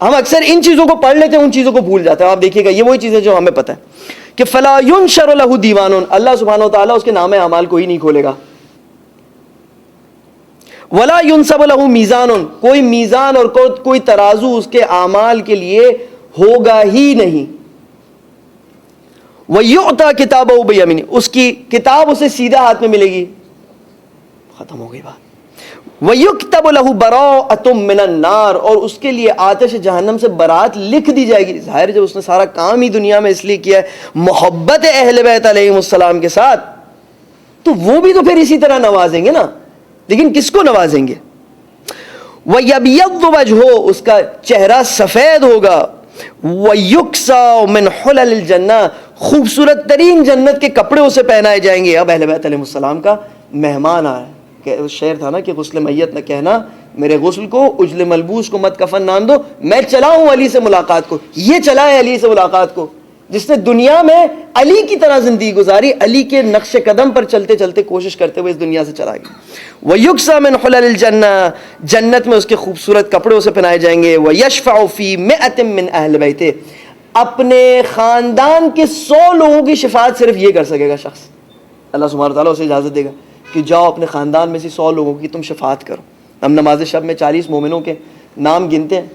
ہم اکثر ان چیزوں کو پڑھ لیتے ہیں، ان چیزوں کو بھول جاتے ہیں۔ آپ دیکھیے گا یہ وہی چیزیں جو ہمیں پتہ ہے کہ فَلَا يُنشَرُ لَهُ دِيوَانٌ، اللہ سبحانہ وتعالیٰ اس کے نام اعمال کوئی نہیں کھولے گا۔ وَلَا يُنصَبُ لَهُ مِيزَانٌ، کوئی میزان اور کوئی ترازو اس کے اعمال کے لیے ہوگا ہی نہیں۔ وَيُعْطَى كِتَابَهُ بِيَمِينِهِ، اس کی کتاب اسے سیدھا ہاتھ میں ملے گی، ختم ہو گئی بات۔ وَيُكْتَبُ لَهُ بَرَاءَةٌ مِّنَ النَّارِ، اور اس کے لیے آتش جہنم سے برات لکھ دی جائے گی۔ ظاہر ہے جب اس نے سارا کام ہی دنیا میں اس لیے کیا ہے محبت اہل بیت علیہم السلام کے ساتھ، تو وہ بھی تو پھر اسی طرح نوازیں گے نا، لیکن کس کو نوازیں گے؟ وَيَبْيَضُّ وَجْهُهُ، اس کا چہرہ سفید ہوگا۔ وَيُكْسَوْا مِنْ حُلَلِ الْجَنَّةِ، خوبصورت ترین جنت کے کپڑے اسے پہنائے جائیں گے۔ اب اہل بیت علیہ السلام کا مہمان آیا ہے، کہ شعر تھا نا کہ غسل میت نہ کہنا، میرے غسل کو اجل ملبوس کو مت کفن نام دو، میں چلا ہوں علی سے ملاقات کو۔ یہ چلا ہے علی سے ملاقات کو، جس نے دنیا میں علی کی طرح زندگی گزاری، علی کے نقش قدم پر چلتے چلتے کوشش کرتے ہوئے اس دنیا سے چلا گیا۔ وَيُكْسَى مِنْ حُلَلِ الْجَنَّةِ، جنت میں اس کے خوبصورت کپڑے اسے پہنائے جائیں گے۔ وَيَشْفَعُ فِي 100 مِنْ أَهْلِ بَيْتِهِ، اپنے خاندان کے 100 لوگوں کی شفاعت صرف یہ کر سکے گا شخص، اللہ سبحانہ تعالیٰ اسے اجازت دے گا کہ جاؤ اپنے خاندان میں سے 100 لوگوں کی تم شفاعت کرو۔ ہم نماز شب میں 40 مومنوں کے نام گنتے ہیں،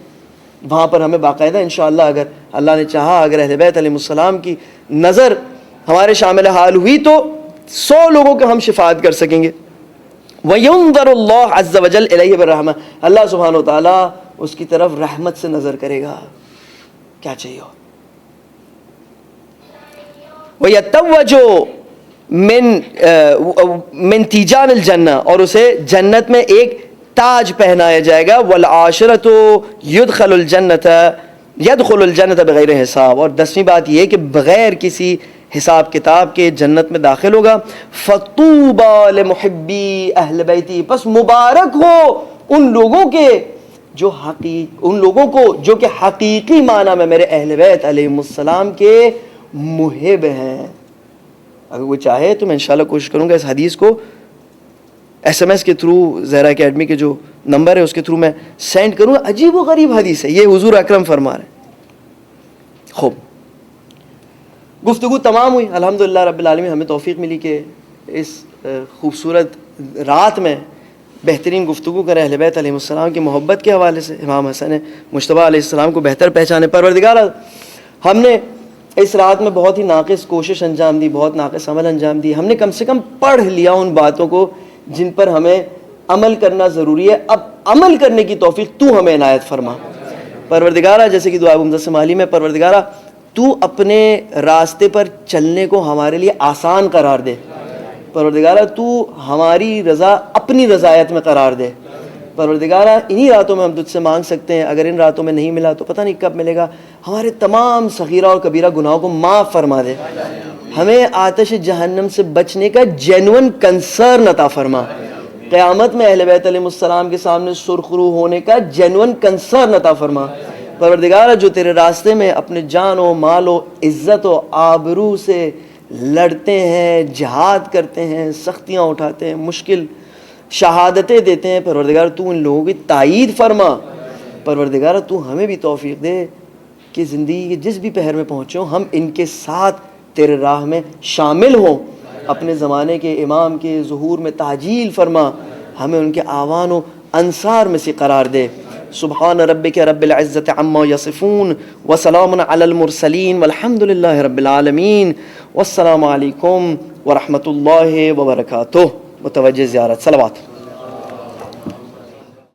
وہاں پر ہمیں باقاعدہ انشاءاللہ اگر اللہ نے چاہا، اگر اہل بیت علیہ السلام کی نظر ہمارے شامل حال ہوئی تو 100 لوگوں کے ہم شفاعت کر سکیں گے۔ وَيُنظَرُ اللَّهُ عَزَّ وَجَلَّ إِلَيْهِ بِالرَّحْمَةِ، اللہ سبحانہ وتعالیٰ اس کی طرف رحمت سے نظر کرے گا، کیا چاہیے ہو۔ وَيَتَوَّجُ من تیجان الجنہ، اور اسے جنت میں ایک تاج پہنایا جائے گا۔ والعاشرۃ يدخل الجنۃ بغیر حساب، اور 10ویں بات یہ کہ بغیر کسی حساب کتاب کے جنت میں داخل ہوگا۔ فطوبى لمحبی اہل بیتی، پس مبارک ہو ان لوگوں کو جو کہ حقیقی معنی میں میرے اہل بیت علیہم السلام کے محب ہیں۔ اگر کوئی چاہے تو میں انشاءاللہ کوشش کروں گا اس حدیث کو SMS کے تھرو، زہرا اکیڈمی کے جو نمبر ہے اس کے تھرو میں سینڈ کروں۔ عجیب و غریب حدیث ہے، یہ حضور اکرم فرما رہے ہیں۔ خوب گفتگو تمام ہوئی، الحمدللہ رب العالمین ہمیں توفیق ملی کہ اس خوبصورت رات میں بہترین گفتگو کریں اہل بیت علیہ السلام کی محبت کے حوالے سے. امام حسن مجتبیٰ علیہ السلام کو بہتر پہچانے. پروردگار ہم نے اس رات میں بہت ہی ناقص کوشش انجام دی, بہت ناقص عمل انجام دی. ہم نے کم سے کم پڑھ لیا ان باتوں کو جن پر ہمیں عمل کرنا ضروری ہے. اب عمل کرنے کی توفیق تو ہمیں عنایت فرما. پروردگارہ جیسے کہ دعا عمدہ سمالی میں, پروردگارہ تو اپنے راستے پر چلنے کو ہمارے لیے آسان قرار دے. پروردگارہ تو ہماری رضا اپنی رضایت میں قرار دے. پروردگارہ انہی راتوں میں ہم تجھ سے مانگ سکتے ہیں, اگر ان راتوں میں نہیں ملا تو پتہ نہیں کب ملے گا. ہمارے تمام صغیرہ اور کبیرہ گناہوں کو معاف فرما دے. ہمیں آتش جہنم سے بچنے کا جینون کنسرن عطا فرما. قیامت میں اہل بیت علیہ السلام کے سامنے سرخرو ہونے کا جینون کنسرن عطا فرما. پروردگارہ جو تیرے راستے میں اپنے جان و مال و عزت و آبرو سے لڑتے ہیں, جہاد کرتے ہیں, سختیاں اٹھاتے ہیں, مشکل شہادتیں دیتے ہیں, پروردگار تو ان لوگوں کی تائید فرما. پروردگار تو ہمیں بھی توفیق دے کہ زندگی کے جس بھی پہر میں پہنچے ہم ان کے ساتھ تیرے راہ میں شامل ہوں. اپنے زمانے کے امام کے ظہور میں تعجیل فرما, ہمیں ان کے آوان و انصار میں سے قرار دے. سبحان ربک رب العزت عما یصفون وسلام علی المرسلین والحمد للہ رب العالمین. والسلام علیکم ورحمۃ اللہ وبرکاتہ. متوجہ زیارت صلوات.